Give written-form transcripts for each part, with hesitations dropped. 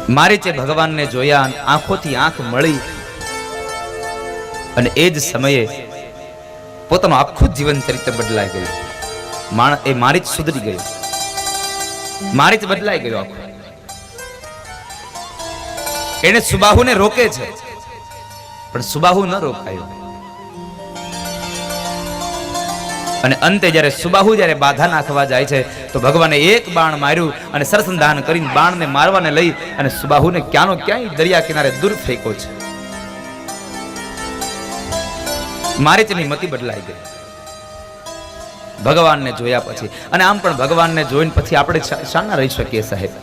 મારીચે ભગવાનને જોયા, આંખોથી આંખ મળી અને એ જ સમયે પોતાનું આખું જીવન ચરિત્ર બદલાઈ ગયું. એ મારીચ સુધરી ગયો, મારીચ બદલાઈ ગયો આખું. એને સુબાહુને રોકે છે પણ સુબાહુ ન રોકાયો. અને અંતે જ્યારે સુબાહુ જ્યારે બાધા નાખવા જાય છે તો ભગવાને એક બાણ માર્યું અને સરસંધાન કરીને બાણને મારવાને લઈ અને સુબાહુને ક્યાંનો ક્યાંય દરિયા કિનારે દૂર ફેંકો છે. મારીચની મતિ બદલાઈ ગઈ ભગવાનને જોયા પછી. અને આમ પણ ભગવાનને જોઈને પછી આપણે શાના રહી શકીએ સાહેબ?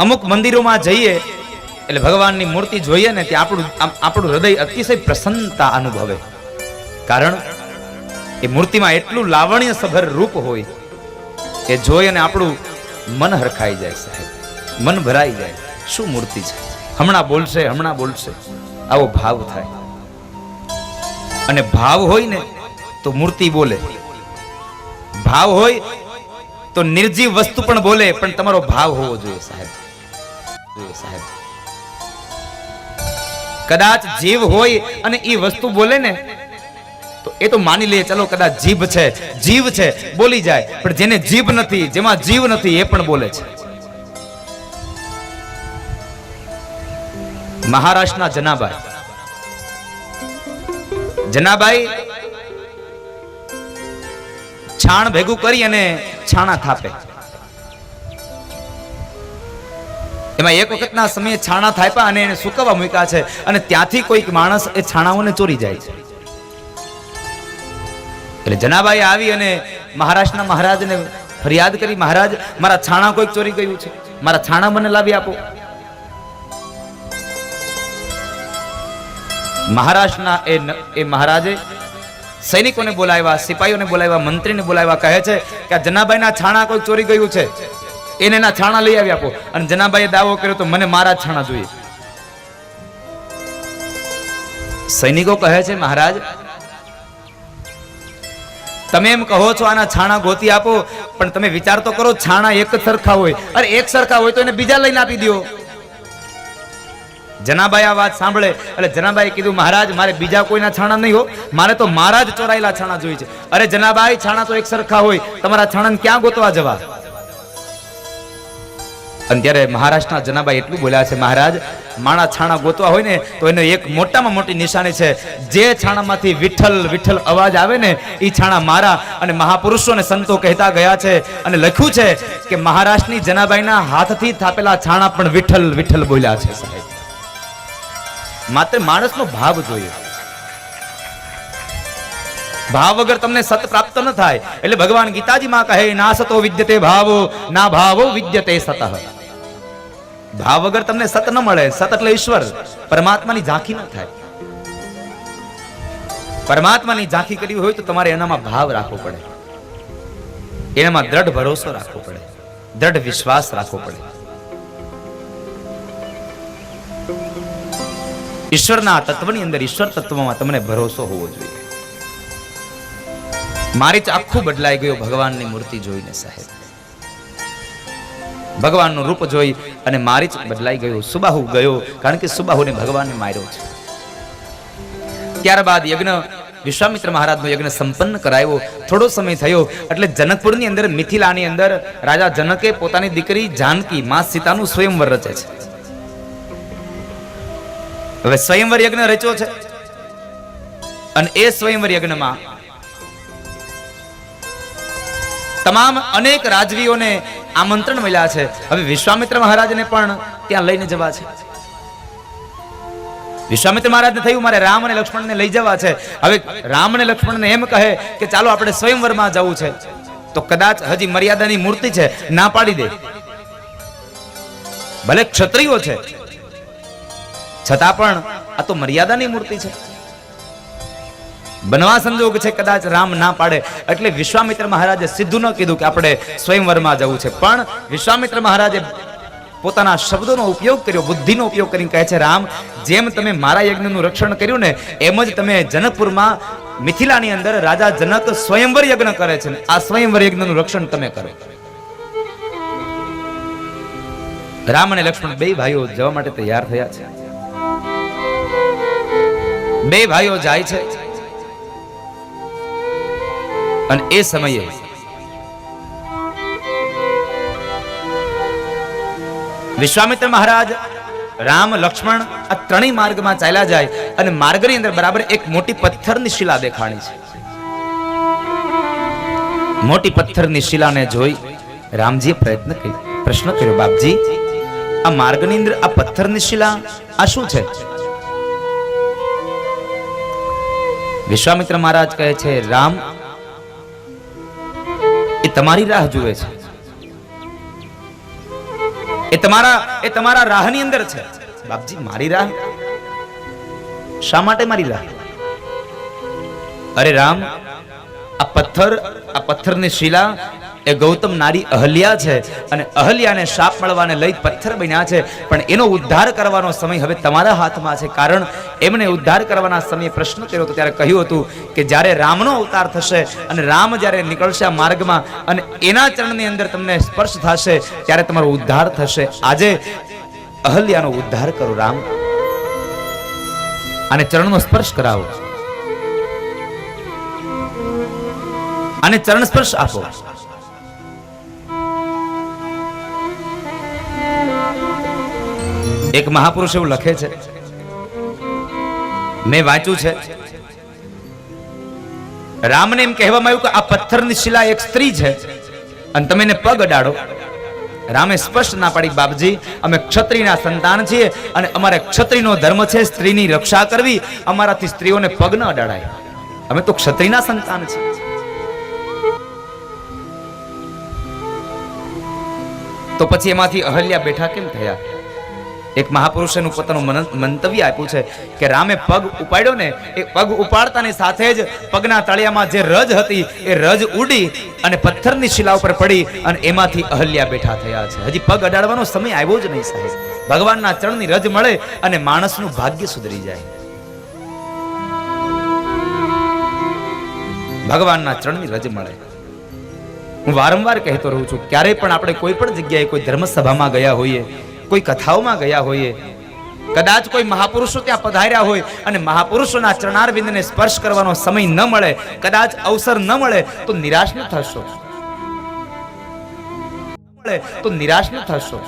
અમુક મંદિરોમાં જઈએ એટલે ભગવાનની મૂર્તિ જોઈએ ને ત્યાં આપણું હૃદય અતિશય પ્રસન્નતા અનુભવે. કારણ એ મૂર્તિમાં એટલું લાવણ્ય સભર રૂપ હોય કે જોઈ અને આપણું મન હરખાઈ જાય સાહેબ, મન ભરાઈ જાય. શું મૂર્તિ છે, હમણાં બોલશે હમણાં બોલશે, આવો ભાવ થાય. અને ભાવ હોય ને તો મૂર્તિ બોલે, ભાવ હોય તો નિર્જીવ વસ્તુ પણ બોલે, પણ તમારો ભાવ હોવો જોઈએ સાહેબ. કદાચ જીવ હોય અને એ વસ્તુ બોલે ને તો એ તો માની લે, ચલો કદાચ જીભ છે, જીવ છે, બોલી જાય. પણ જેને જીભ નથી, જેમાં જીવ નથી, એ પણ બોલે છે. મહારાષ્ટ્રના જનાબાઈ છાણ ભેગું કરી અને છાણા થાપે. એમાં એક વખતના સમયે છાણા થાપ્યા અને એને સુકવવા મૂક્યા છે અને ત્યાંથી કોઈક માણસ એ છાણાઓને ચોરી જાય છે. એટલે જનાબાઈ આવી અને મહારાષ્ટ્રના મહારાજને ફરિયાદ કરી, મહારાજ મારા છાણા કોઈક ચોરી ગયું છે, મારા છાણા મને લાવી આપો. મહારાષ્ટ્રના એ મહારાજે સૈનિકોને બોલાવ્યા, સિપાહીઓને બોલાવ્યા, મંત્રીને બોલાવ્યા. કહે છે કે આ જનાબાઈના છાણા કોઈ ચોરી ગયું છે, એને એના છાણા લઈ આવી આપો. અને જનાબાઈએ દાવો કર્યો તો મને મારા છાણા જોઈએ. સૈનિકો કહે છે મહારાજ તમે એમ કહો છો આના છાણા ગોતી આપો, પણ તમે વિચાર તો કરો, છાણા એક જ સરખા હોય. અરે એક સરખા હોય તો એને બીજા લઈને આપી દો. જનાબાઈ આ વાત સાંભળે એટલે જનાબાઈ કીધું મહારાજ મારે બીજા કોઈના છાણા નહીં હો, મારે તો મારા જ ચોરાયેલા છાણા જોઈએ છે. અરે જનાબાઈ છાણા તો એક સરખા હોય, તમારા છાણાને ક્યાં ગોતવા જવા? અને ત્યારે મહારાષ્ટ્રના જનાબાઈ એટલું બોલ્યા છે મહારાજ મારા છાણા ગોતવા હોય ને તો એને એક મોટામાં મોટી નિશાની છે, જે છાણામાંથી વિઠ્ઠલ વિઠ્ઠલ અવાજ આવે ને એ છાણા મારા. અને મહાપુરુષો અને સંતો કહેતા ગયા છે અને લખ્યું છે કે મહારાષ્ટ્રની જનાબાઈના હાથથી થાપેલા છાણા પણ વિઠ્ઠલ વિઠ્ઠલ બોલ્યા છે સાહેબ. માત્ર માણસનો ભાવ જોઈએ, ભાવ વગર તમને સત પ્રાપ્ત ન થાય. એટલે ભગવાન ગીતાજીમાં કહે ના સતો વિદ્યતે ભાવો ના ભાવો વિદ્યતે સતઃ. ભાવ વગર તમને સત ન મળે. સત એટલે ઈશ્વર, પરમાત્માની ઝાંખી ન થાય. પરમાત્માની ઝાંખી કરવી હોય તો તમારે એનામાં ભાવ રાખવો પડે, એનામાં દ્રઢ ભરોસો રાખવો પડે, દ્રઢ વિશ્વાસ રાખવો પડે. ઈશ્વરના તત્વની અંદર, ઈશ્વર તત્વમાં તમને ભરોસો હોવો જોઈએ. મારીચ આખું બદલાઈ ગયો ભગવાનની મૂર્તિ જોઈને સાહેબ. ભગવાનનું રૂપ જોઈ અને મારીચ બદલાઈ ગયો. સુબાહુ ગયો, કારણ કે સુબાહુને ભગવાનને માર્યો છે. ત્યારબાદ યજ્ઞ, વિશ્વામિત્ર મહારાજનો યજ્ઞ સંપન્ન કરાયો. થોડો સમય થયો એટલે જનકપુરની અંદર, મિથિલાની અંદર રાજા જનકે પોતાની દીકરી જાનકી માં સીતાનું સ્વયંવર રચે છે. હવે સ્વયંવર યજ્ઞ રચ્યો છે અને એ સ્વયંવર યજ્ઞમાં તમામ અનેક રાજવીઓને આમંત્રણ મળ્યા છે. હવે વિશ્વામિત્ર મહારાજને પણ ત્યાં લઈને જવા છે. વિશ્વામિત્ર મહારાજને થયું મારે રામ અને લક્ષ્મણને લઈ જવા છે. હવે રામ અને લક્ષ્મણને એમ કહે કે ચાલો આપણે સ્વયંવરમાં જવું છે, તો કદાચ હજી મર્યાદાની મૂર્તિ છે, ના પાડી દે. ભલે ક્ષત્રિયો છે છતાં પણ આ તો મર્યાદાની મૂર્તિ છે, બનવા સંજોગ છે, કદાચ રામ ના પાડે. એટલે વિશ્વામિત્ર મહારાજે સીધું ન કીધું કે આપણે સ્વયંવરમાં જવું છે, પણ વિશ્વામિત્ર મહારાજે પોતાના શબ્દોનો ઉપયોગ કર્યો, બુદ્ધિનો ઉપયોગ કરીને કહે છે રામ, જેમ તમે મારા યજ્ઞનું રક્ષણ કર્યું ને એમ જ તમે જનકપુરમાં મિથિલાની અંદર રાજા જનક સ્વયંવર યજ્ઞ કરે છે ને આ સ્વયંવર યજ્ઞનું રક્ષણ તમે કરો. રામ અને લક્ષ્મણ બે ભાઈઓ જવા માટે તૈયાર થયા છે. બે ભાઈઓ જાય છે અને એ સમયે વિશ્વામિત્ર મહારાજ, રામ, લક્ષ્મણ આ ત્રણેય માર્ગમાં ચાલ્યા જાય અને માર્ગની અંદર બરાબર એક મોટી પથ્થરની શિલા દેખાણી છે. મોટી પથ્થરની શિલાને જોઈ રામજીએ પ્રશ્ન કર્યો, બાપજી આ માર્ગની અંદર આ પથ્થરની શિલા આ શું છે? વિશ્વામિત્ર મહારાજ કહે છે, રામ એ તમારી રાહ જુએ છે, એ તમારા રાહની અંદર છે. બાપજી મારી રાહ? શા માટે મારી રાહ? અરે રામ, આ પથ્થરની શિલા એ ગૌતમ નારી અહલ્યા છે અને અહલ્યાને શાપ મળવાને લઈ પથ્થર બન્યા છે, પણ એનો ઉદ્ધાર કરવાનો સમય હવે તમારા હાથમાં છે. કારણ એમને ઉદ્ધાર કરવાના સમયે પ્રશ્ન કર્યો હતો ત્યારે કહ્યું હતું કે જ્યારે રામનો અવતાર થશે અને રામ જ્યારે નીકળશે આ માર્ગમાં અને એના ચરણની અંદર તમને સ્પર્શ થશે ત્યારે તમારો ઉદ્ધાર થશે. આજે અહલ્યાનો ઉદ્ધાર કરો રામ, અને ચરણનો સ્પર્શ કરાવો, અને ચરણ સ્પર્શ આપો. એક મહાપુરુષ એવું લખે છે, મેં વાંચ્યું છે, રામને એમ કહેવામાં આવ્યું કે આ પથ્થરની શિલા એક સ્ત્રી છે અને તમે એને પગ અડાડો. રામે સ્પષ્ટ ના પાડી, બાપજી અમે ક્ષત્રિયના સંતાન છીએ અને અમારે ક્ષત્રિયનો ધર્મ છે સ્ત્રીની રક્ષા કરવી, અમારાથી સ્ત્રીઓને પગ ન અડાડાય, અમે તો ક્ષત્રિયના સંતાન છીએ. તો પછી એમાંથી અહલ્યા બેઠા કેમ થયા? એક મહાપુરુષેનું પોતાનું મંતવ્ય આપ્યું છે કે રામે પગ ઉપાડ્યો ને, એ પગ ઉપાડતાની સાથે જ પગના તળિયામાં જે રજ હતી એ રજ ઉડી અને પથ્થરની શિલા ઉપર પડી અને એમાંથી અહલ્યા બેઠા થયા છે. હજી પગ અડાડવાનો સમય આવ્યો જ નહીં સાહેબ. ભગવાનના ચરણની રજ મળે અને માણસનું ભાગ્ય સુધરી જાય. ભગવાનના ચરણની રજ મળે. હું વારંવાર કહેતો રહું છું, ક્યારેય પણ આપણે કોઈ પણ જગ્યાએ કોઈ ધર્મસભામાં ગયા હોઈએ, કોઈ કથાઓમાં ગયા હોઈએ, કદાચ કોઈ મહાપુરુષો ત્યાં પધાર્યા હોય અને મહાપુરુષોના ચરણારવિંદને સ્પર્શ કરવાનો સમય ન મળે, કદાચ અવસર ન મળે તો નિરાશ ન થશો, નિરાશ ન થશો.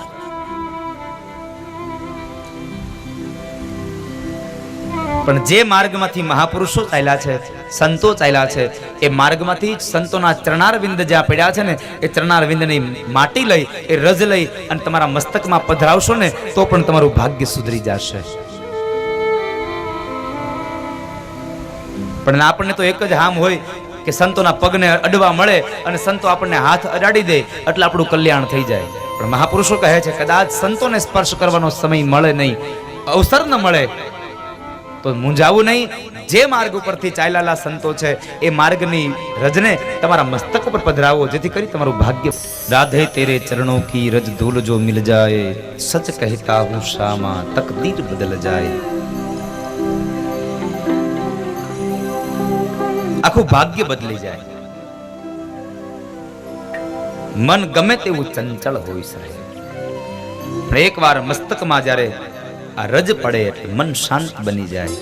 પણ જે માર્ગમાંથી મહાપુરુષો ચાલ્યા છે, સંતો ચાલ્યા છે, એ માર્ગમાંથી સંતોના ચરણારવિંદ જ્યાં પડ્યા છે ને, એ ચરણારવિંદની માટી લઈ, એ રજ લઈ અને તમારા મસ્તકમાં પધરાવશો ને તો પણ તમારું ભાગ્ય સુધરી જશે. પણ આપણને તો એક જ હામ હોય કે સંતોના પગને અડવા મળે અને સંતો આપણને હાથ અડાડી દે એટલે આપણું કલ્યાણ થઈ જાય. પણ મહાપુરુષો કહે છે કદાચ સંતોને સ્પર્શ કરવાનો સમય મળે નહીં, અવસર ન મળે તો મૂંઝાવું નહીં. જે માર્ગ ઉપરથી ચાલેલા સંતો છે એ માર્ગની રજને તમારા મસ્તક ઉપર પધરાવો, જેથી કરી તમારું ભાગ્ય. રાધે તેરે ચરણોं की रज धूल जो मिल जाए, सच कहता हूँ शामा तकदीर बदल जाए. આખું ભાગ્ય બદલી જાય. મન ગમે તેવું ચંચળ હોય સાહેબ, પણ એકવાર મસ્તકમાં જ્યારે આ રજ પડે એટલે મન શાંત બની જાય.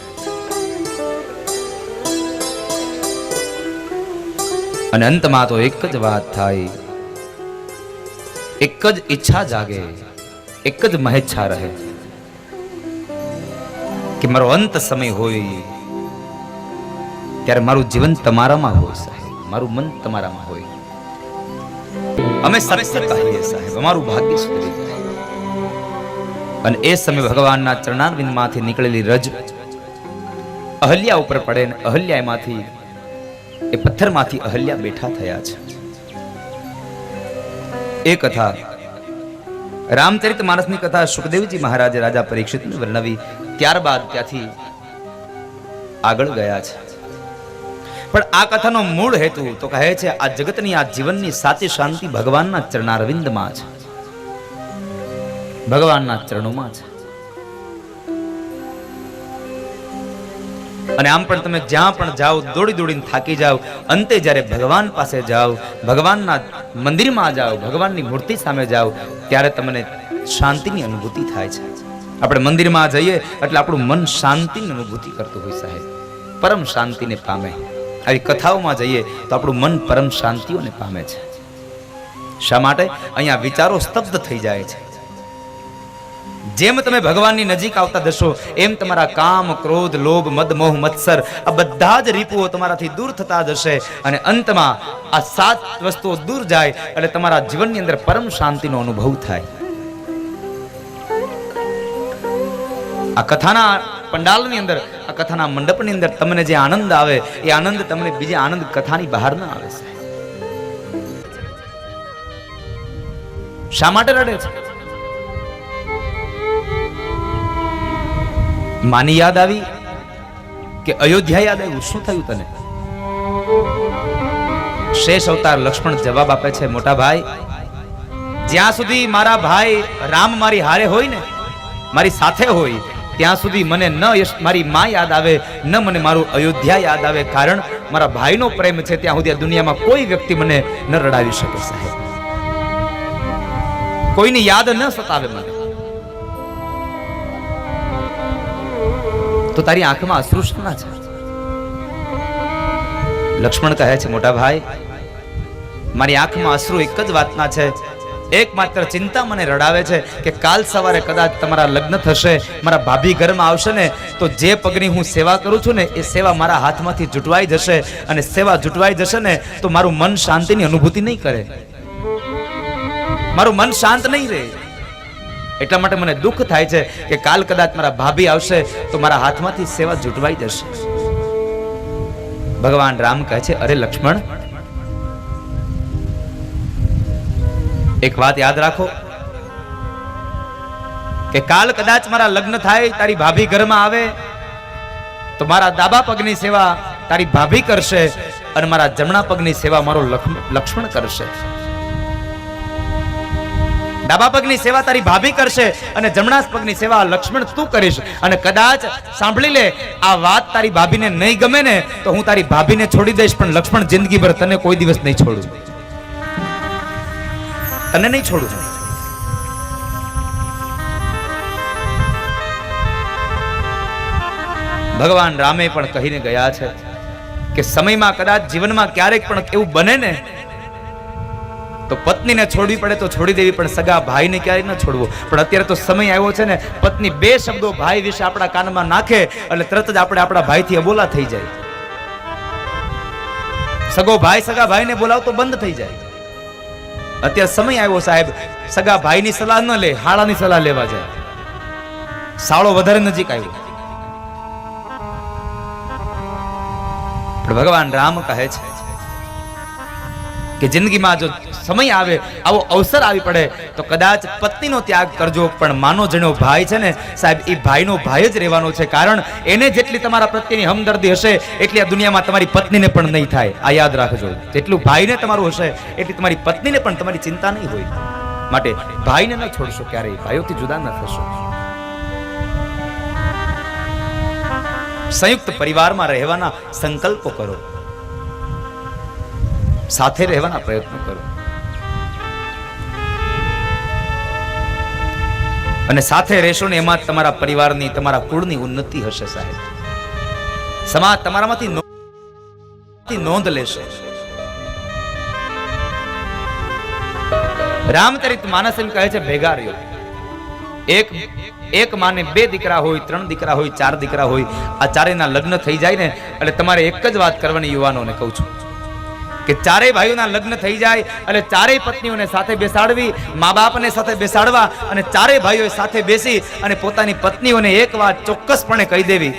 અને અંતમાં તો એક જ વાત થાય, એક જ ઈચ્છા જાગે, એક જ મહેચ્છા રહે કે મારો અંત સમય હોય ત્યારે મારું જીવન તમારામાં હોય સાહેબ, મારું મન તમારામાં હોય. અમે સત્ય કહીએ સાહેબ, અમારું ભાગ્ય સુધરી જાય. અને એ સમય ભગવાનના ચરણારવિંદમાંથી નીકળેલી રજ અહલ્યા ઉપર પડે ને અહલ્યા એમાંથી, એ પથ્થરમાંથી અહલ્યા બેઠા થયા છે. એ કથા રામચરિતમાનસની કથા સુખદેવજી મહારાજે રાજા પરીક્ષિતને વર્ણવી, ત્યારબાદ ત્યાંથી આગળ ગયા છે. પણ આ કથાનો મૂળ હેતુ તો કહે છે આ જગતની, આ જીવનની સાચી શાંતિ ભગવાનના ચરણારવિંદમાં છે, ભગવાનના ચરણોમાં છે. અને આમ પણ તમે જ્યાં પણ જાઓ દોડી દોડીને થાકી જાઓ, અંતે જ્યારે ભગવાન પાસે જાઓ, ભગવાનના મંદિરમાં જાઓ, ભગવાનની મૂર્તિ સામે જાઓ, ત્યારે તમને શાંતિની અનુભૂતિ થાય છે. આપણે મંદિરમાં જઈએ એટલે આપણું મન શાંતિની અનુભૂતિ કરતું હોય સાહેબ, પરમ શાંતિને પામે. આવી કથાઓમાં જઈએ તો આપણું મન પરમ શાંતિઓને પામે છે. શા માટે? અહીંયા વિચારો સ્તબ્ધ થઈ જાય છે. જેમ તમે ભગવાનની નજીક આવતા જશો એમ તમારા કામ, ક્રોધ, લોભ, મદ, મોહ, મત્સર આ બધા જ રીપુઓ તમારાથી દૂર થતા જશે અને અંતમાં આ 7 વસ્તુઓ દૂર જાય એટલે તમારા જીવનની અંદર પરમ શાંતિનો અનુભવ થાય. આ કથાના પંડાલની અંદર, આ કથાના મંડપની અંદર તમને જે આનંદ આવે એ આનંદ તમને બીજા આનંદ કથાની બહાર ના આવે. શા માટે રડે છે? માની યાદ આવી કે અયોધ્યા યાદ આવ્યું? શું થયું તને? શેષ અવતાર લક્ષ્મણ જવાબ આપે છે, મોટા ભાઈ, જ્યાં સુધી મારા ભાઈ રામ મારી હારે હોય ને, મારી સાથે હોય, ત્યાં સુધી મને ન મારી માં યાદ આવે, ન મને મારું અયોધ્યા યાદ આવે. કારણ મારા ભાઈનો પ્રેમ છે ત્યાં સુધી આ દુનિયામાં કોઈ વ્યક્તિ મને ન રડાવી શકે સાહેબ. કોઈની યાદ ન સતાવે મને. તો તારી આંખમાં અશ્રુ શા છે? લક્ષ્મણ કહે છે, મોટા ભાઈ, મારી આંખમાં અશ્રુ એક જ વાતના છે, એકમાત્ર ચિંતા મને રડાવે છે કે કાલ સવારે કદાચ તમારા લગ્ન થશે, મારા ભાભી ઘરમાં આવશે ને, તો જે પગની હું સેવા કરું છું ને એ સેવા મારા હાથમાંથી જુટવાઈ જશે, અને સેવા જુટવાઈ જશે ને તો મારું મન શાંતિની અનુભૂતિ નહીં કરે, મારું મન શાંત નહીં રહે. એટલા માટે મને દુઃખ થાય છે કે કાલ કદાચ મારા ભાભી આવશે તો મારા હાથમાંથી સેવા જુટવાઈ જશે. ભગવાન રામ કહે છે, અરે લક્ષ્મણ, એક વાત યાદ રાખો કે કાલ કદાચ મારા લગ્ન થાય, તારી ભાભી ઘરમાં આવે તો મારા ડાબા પગની સેવા તારી ભાભી કરશે અને મારા જમણા પગની સેવા મારો લક્ષ્મણ કરશે. ડાબા પગની સેવા તારી ભાભી કરશે અને જમણા પગની સેવા લક્ષ્મણ તું કરીશ. અને કદાચ સાંભળી લે, આ વાત તારી ભાભીને નહીં ગમે ને તો હું તારી ભાભીને છોડી દઈશ, પણ લક્ષ્મણ જિંદગીભર તને કોઈ દિવસ નહીં છોડું, તને નહીં છોડું. ભગવાન રામે પણ કહીને ગયા છે કે સમયમાં કદાચ જીવનમાં ક્યારેક પણ એવું બને ને તો પત્નીને છોડવી પડે તો છોડી દેવી, પણ સગા ભાઈને ક્યારેય ન છોડવો. પણ અત્યારે તો સમય આવ્યો છે ને, પત્ની 2 શબ્દો ભાઈ વિશે આપણા કાનમાં નાખે એટલે તરત જ આપણે આપણા ભાઈથી અબોલા થઈ જાય. સગો ભાઈ સગા ભાઈને બોલાવતો બંધ થઈ જાય. અત્યારે સમય આવ્યો સાહેબ, સગા ભાઈની સલાહ ન લે, હાળાની સલાહ લેવા જાય. સાળો વધારે નજીક આવ્યો. પણ ભગવાન રામ કહે છે કે જિંદગીમાં જો સમય આવે, આવો અવસર આવી પડે તો કદાચ પત્નીનો ત્યાગ કરજો, પણ માનો જેનો ભાઈ છે ને સાહેબ, એ ભાઈનો ભાઈ જ રહેવાનો છે. કારણ એને જેટલી તમારા પ્રત્યેની હમદર્દી હશે એટલી આ દુનિયામાં તમારી પત્નીને પણ નહીં થાય. આ યાદ રાખજો. જેટલું ભાઈને તમારું હશે એટલી તમારી પત્નીને પણ તમારી ચિંતા નહીં હોય. માટે ભાઈને ન છોડશો ક્યારેય, ભાઈઓથી જુદા ન થશો. સંયુક્ત પરિવારમાં રહેવાના સંકલ્પો કરો, સાથે રહેવાના પ્રયત્નો કરો, અને સાથે રહેશો ને એમાં તમારા પરિવારની, તમારા કુળની ઉન્નતિ હશે સાહેબ. સમાજ તમારામાંથી નોંધ લેશે. રામચરિત માનસ એમ કહે છે, ભેગા રહ્યો. એક માને 2 દીકરા હોય, 3 દીકરા હોય, 4 દીકરા હોય, આ ચારેયના લગ્ન થઈ જાય ને એટલે તમારે એક જ વાત કરવાની યુવાનોને કહું છું કે ચારેય ભાઈઓના લગ્ન થઈ જાય એટલે ચારેય પત્નીઓને સાથે બેસાડવી, મા બાપને સાથે બેસાડવા, અને ચારેય ભાઈઓ સાથે બેસી અને પોતાની પત્નીઓને એક વાત ચોક્કસપણે કહી દેવી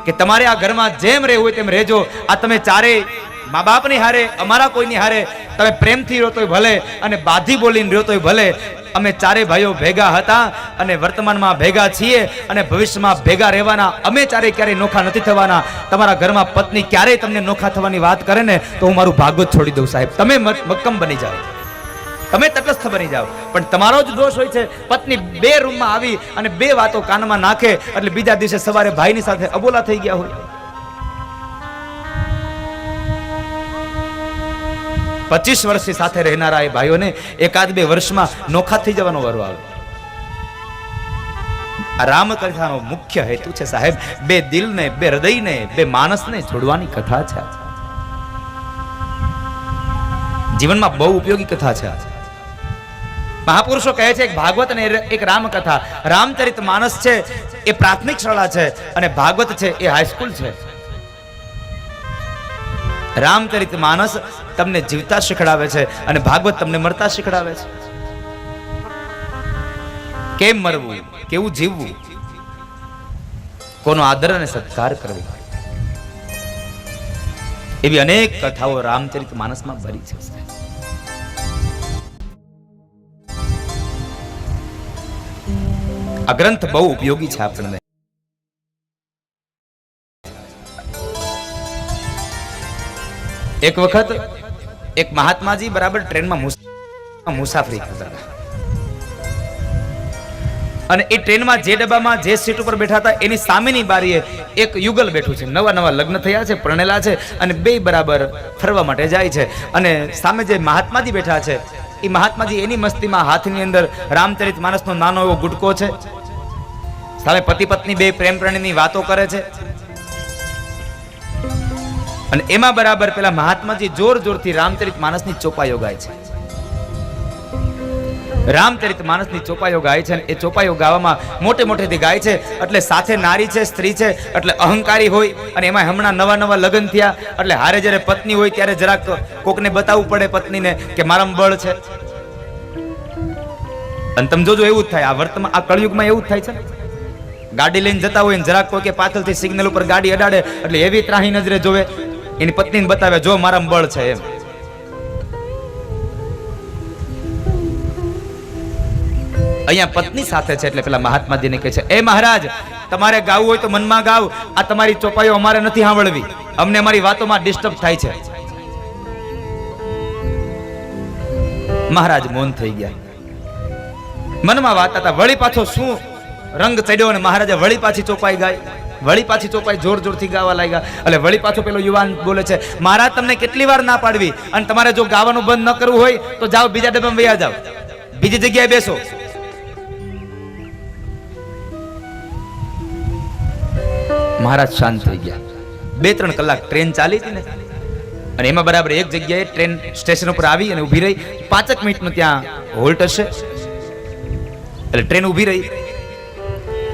કે તમારે આ ઘરમાં જેમ રહેવું હોય તેમ રહેજો. આ તમે ચારેય મા બાપની હારે, અમારા કોઈની હારે તમે પ્રેમથી રહ્યો તોય ભલે અને બાધી બોલીને રહ્યો તોય ભલે. અમે ચારેય ભાઈઓ ભેગા હતા અને વર્તમાનમાં ભેગા છીએ અને ભવિષ્યમાં ભેગા રહેવાના. અમે ચારેય ક્યારેય નોખા નથી થવાના. તમારા ઘરમાં પત્ની ક્યારેય તમને નોખા થવાની વાત કરે ને તો હું મારું ભાગવત છોડી દઉં સાહેબ. તમે મક્કમ બની જાઓ, તમે તટસ્થ બની જાઓ. પણ તમારો જ દોષ હોય છે, પત્ની 2 રૂમમાં આવી અને 2 વાતો કાનમાં નાખે એટલે બીજા દિવસે સવારે ભાઈની સાથે અબોલા થઈ ગયા હોય. 25 વર્ષથી સાથે રહેનારા એ ભાઈઓને એકાદ બે વર્ષમાં નોખા થઈ જવાનો વારો આવે. આ રામકથાનો મુખ્ય હેતુ છે સાહેબ, બે દિલને, બે હૃદયને, બે માણસને જોડવાની કથા છે. જીવનમાં બહુ ઉપયોગી કથા છે. મહાપુરુષો કહે છે એક ભાગવત અને એક રામકથા. રામચરિત માનસ છે એ પ્રાથમિક શાળા છે અને ભાગવત છે એ હાઈસ્કૂલ છે. રામચરિત માનસ તમને જીવતા શીખડાવે છે અને ભાગવત તમને મરતા શીખડાવે છે. કેમ મરવું, કેવું જીવવું, કોનો આદર અને સત્કાર કરવો, એવી અનેક કથાઓ રામચરિત માનસમાં ભરી છે. આ ગ્રંથ બહુ ઉપયોગી છે આપણને. એક વખત એક મહાત્માજી બરાબર ટ્રેનમાં મુસાફરી કરતા હતા અને એ ટ્રેનમાં જે ડબ્બામાં જે સીટ ઉપર બેઠા હતા એની સામેની બારીએ એક યુગલ બેઠું છે. નવા નવા લગ્ન થયા છે, પરણેલા છે અને બે બરાબર ફરવા માટે જાય છે. અને સામે જે મહાત્માજી બેઠા છે એ મહાત્માજી એની મસ્તીમાં હાથની અંદર રામચરિત માનસનો નાનો એવો ગુટકો છે. સામે પતિ પત્ની બે પ્રેમ પ્રણયની વાતો કરે છે અને એમાં બરાબર પેલા મહાત્માજી જોર જોરથી રામચરિત માનસની ચોપાઈઓ ગાય છે. રામચરિત માનસની ચોપાઈઓ ગાય છે અને એ ચોપાઈઓ ગાવામાં મોટે મોટેથી ગાય છે. એટલે સાથે નારી છે, સ્ત્રી છે, એટલે અહંકારી હોય અને એમાં હમણાં નવા નવા લગ્ન થયા એટલે હારે જ્યારે પત્ની હોય ત્યારે જરાક કોકને બતાવવું પડે પત્નીને કે મારામાં બળ છે. અને તમે જોજો એવું જ થાય આ વર્તમાન આ કળયુગમાં એવું જ થાય છે. ગાડી લઈને જતા હોય ને જરાક કોઈ કે પાછળથી સિગ્નલ ઉપર ગાડી અડાડે એટલે એવી ત્રાહી નજરે જોવે, એની પત્નીને બતાવે જો મારામાં બળ છે એમ. અહીંયા પત્ની સાથે છે એટલે પેલા મહાત્માજીને કહે છે, એ મહારાજ તમારે ગાવું હોય તો મનમાં ગાવ, આ તમારી ચોપાઈઓ અમારે નથી સાંભળવી, અમને અમારી વાતોમાં ડિસ્ટર્બ થાય છે. મહારાજ મૌન થઈ ગયા, મનમાં વાત હતા. વળી પાછો શું રંગ ચડ્યો અને મહારાજે વળી પાછી ચોપાઈ ગાય, વળી પાછી ચોપાઈ જોર જોરથી ગાવા લાગ્યા. એટલે વળી પાછો પેલો યુવાન બોલે છે, મહારાજ તમને કેટલી વાર ના પાડવી, અને તમારે જો ગાવાનું બંધ ન કરવું હોય તો જાઓ બીજા ડબ્બામાં વયા જાઓ, બીજી જગ્યાએ બેસો. મહારાજ શાંત થઈ ગયા. 2-3 કલાક ટ્રેન ચાલી હતી ને અને એમાં બરાબર એક જગ્યાએ ટ્રેન સ્ટેશન ઉપર આવી અને ઊભી રહી. 5 મિનિટનું ત્યાં હોલ્ટ હશે એટલે ટ્રેન ઊભી રહી.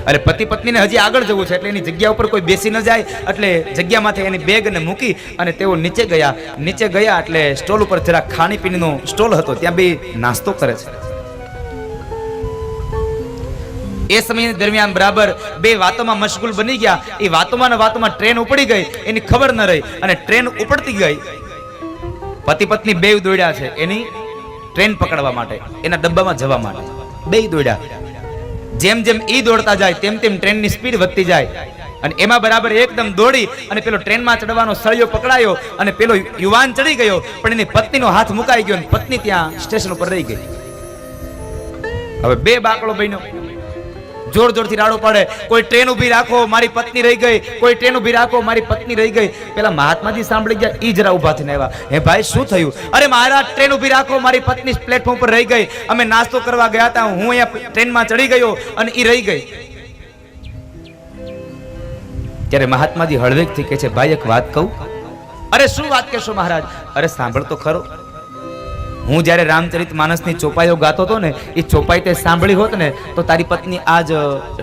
એટલે પતિ પત્નીને હજી આગળ જવું છે એટલે એની જગ્યા ઉપર કોઈ બેસી ન જાય એટલે જગ્યામાંથી એની બેગને મૂકી અને તેઓ નીચે ગયા. નીચે ગયા એટલે સ્ટોલ ઉપર જરા ખાણીપીણીનો સ્ટોલ હતો, ત્યાં બે નાસ્તો કરે છે. એ સમય દરમિયાન બરાબર બે વાતોમાં મશગુલ બની ગયા. એ વાતોમાં ને વાતોમાં ટ્રેન ઉપડી ગઈ, એની ખબર ન રહી અને ટ્રેન ઉપડતી ગઈ. પતિ પત્ની બે દોડ્યા છે એની ટ્રેન પકડવા માટે, એના ડબ્બામાં જવા માટે બે દોડ્યા. જેમ જેમ ઈ દોડતા જાય તેમ તેમ ટ્રેનની સ્પીડ વધતી જાય અને એમાં બરાબર એકદમ દોડી અને પેલો ટ્રેનમાં ચડવાનો સળિયો પકડાયો અને પેલો યુવાન ચડી ગયો પણ એની પત્નીનો હાથ મુકાઈ ગયો અને પત્ની ત્યાં સ્ટેશન ઉપર રહી ગઈ. હવે બે બાકડો બન્યો, જોર જોરથી રાડો પાડે, કોઈ ટ્રેન ઊભી રાખો મારી પત્ની રહી ગઈ, કોઈ ટ્રેન ઊભી રાખો મારી પત્ની રહી ગઈ. પેલા મહાત્માજી સાંભળી ગયા, ઈ જરા ઊભા થઈને આવ્યા. હે ભાઈ શું થયું? અરે મહારાજ ટ્રેન ઊભી રાખો મારી પત્ની પ્લેટફોર્મ પર રહી ગઈ, અમે નાસ્તો કરવા ગયા હતા, હું અહીંયા ટ્રેનમાં ચડી ગયો અને ઈ રહી ગઈ. ત્યારે મહાત્માજી હળવેકથી કહે છે, ભાઈ એક વાત કહું? અરે શું વાત કહેશો મહારાજ? અરે સાંભળ તો ખરો, હું જ્યારે રામચરિત માનસની ચોપાઈઓ ગાતો હતો ને એ ચોપાઈ તે સાંભળી હોત ને તો તારી પત્ની આજ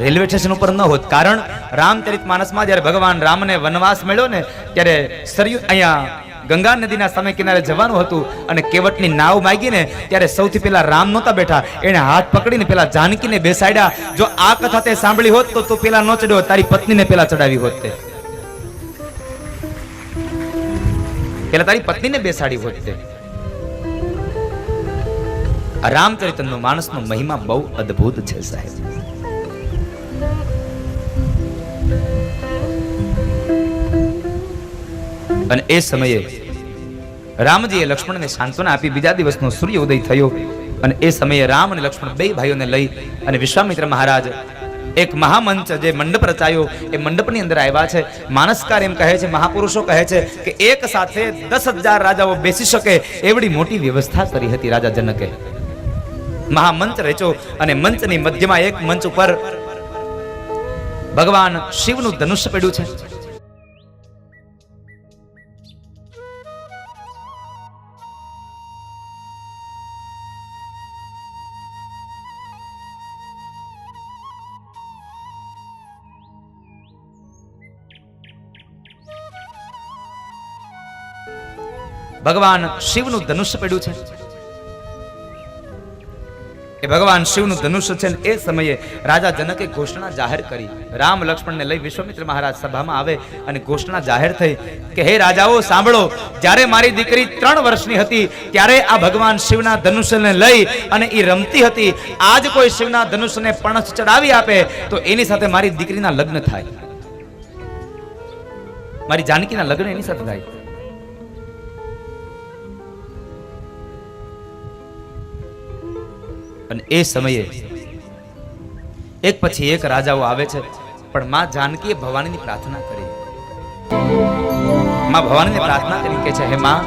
રેલવે સ્ટેશન ઉપર ન હોત. કારણ રામચરિત માનસમાં જ્યારે ભગવાન રામને વનવાસ મળ્યો ને ત્યારે સરયુ અહીંયા ગંગા નદીના સામે કિનારે જવાનું હતું અને કેવટની નાવ માગી ને ત્યારે સૌથી પહેલા રામ નહોતા બેઠા, એને હાથ પકડીને પેલા જાનકીને બેસાડ્યા. જો આ કથા તે સાંભળી હોત તો તું પેલા ન ચડ્યો, તારી પત્નીને પેલા ચડાવી હોત, તે પેલા તારી પત્નીને બેસાડી હોત. તે રામચરિતનો માણસનો મહિમા બહુ અદ્ભુત છે સાહેબ. અને એ સમયે રામજીએ લક્ષ્મણને સાંત્વના આપી. બીજા દિવસનો સૂર્ય ઉદય થયો અને એ સમયે રામ અને લક્ષ્મણ બે ભાઈઓને લઈ અને વિશ્વામિત્ર મહારાજ એક મહામંચ જે મંડપ રચાયો એ મંડપની અંદર આવ્યા છે. માનસકાર એમ કહે છે, મહાપુરુષો કહે છે કે એક સાથે 10,000 રાજાઓ બેસી શકે એવડી મોટી વ્યવસ્થા કરી હતી રાજા જનકે. મહામંચ રચ્યો અને મંચની મધ્યમાં એક મંચ ઉપર ભગવાન શિવનું ધનુષ્ય પડ્યું છે. ભગવાન શિવનું ધનુષ્ય પડ્યું છે. એ ભગવાન શિવનું ધનુષ્ય છે. એ સમયે રાજા જનકે ઘોષણા જાહેર કરી. રામ લક્ષ્મણને લઈ વિશ્વામિત્ર મહારાજ સભામાં આવે અને ઘોષણા જાહેર થઈ કે હે રાજાઓ સાંભળો, જ્યારે મારી દીકરી 3 વર્ષની હતી ત્યારે આ ભગવાન શિવના ધનુષ્યને લઈ અને એ રમતી હતી. આજ કોઈ શિવના ધનુષ્યને પણસ ચડાવી આપે તો એની સાથે મારી દીકરીના લગ્ન થાય, મારી જાનકીના લગ્ન એની સાથે થાય. અને એ સમયે એક પછી એક રાજાઓ આવે છે, પણ માં જાનકીએ ભવાનીની પ્રાર્થના કરી. માં ભવાનીને પ્રાર્થના કરી કે છે હે માં,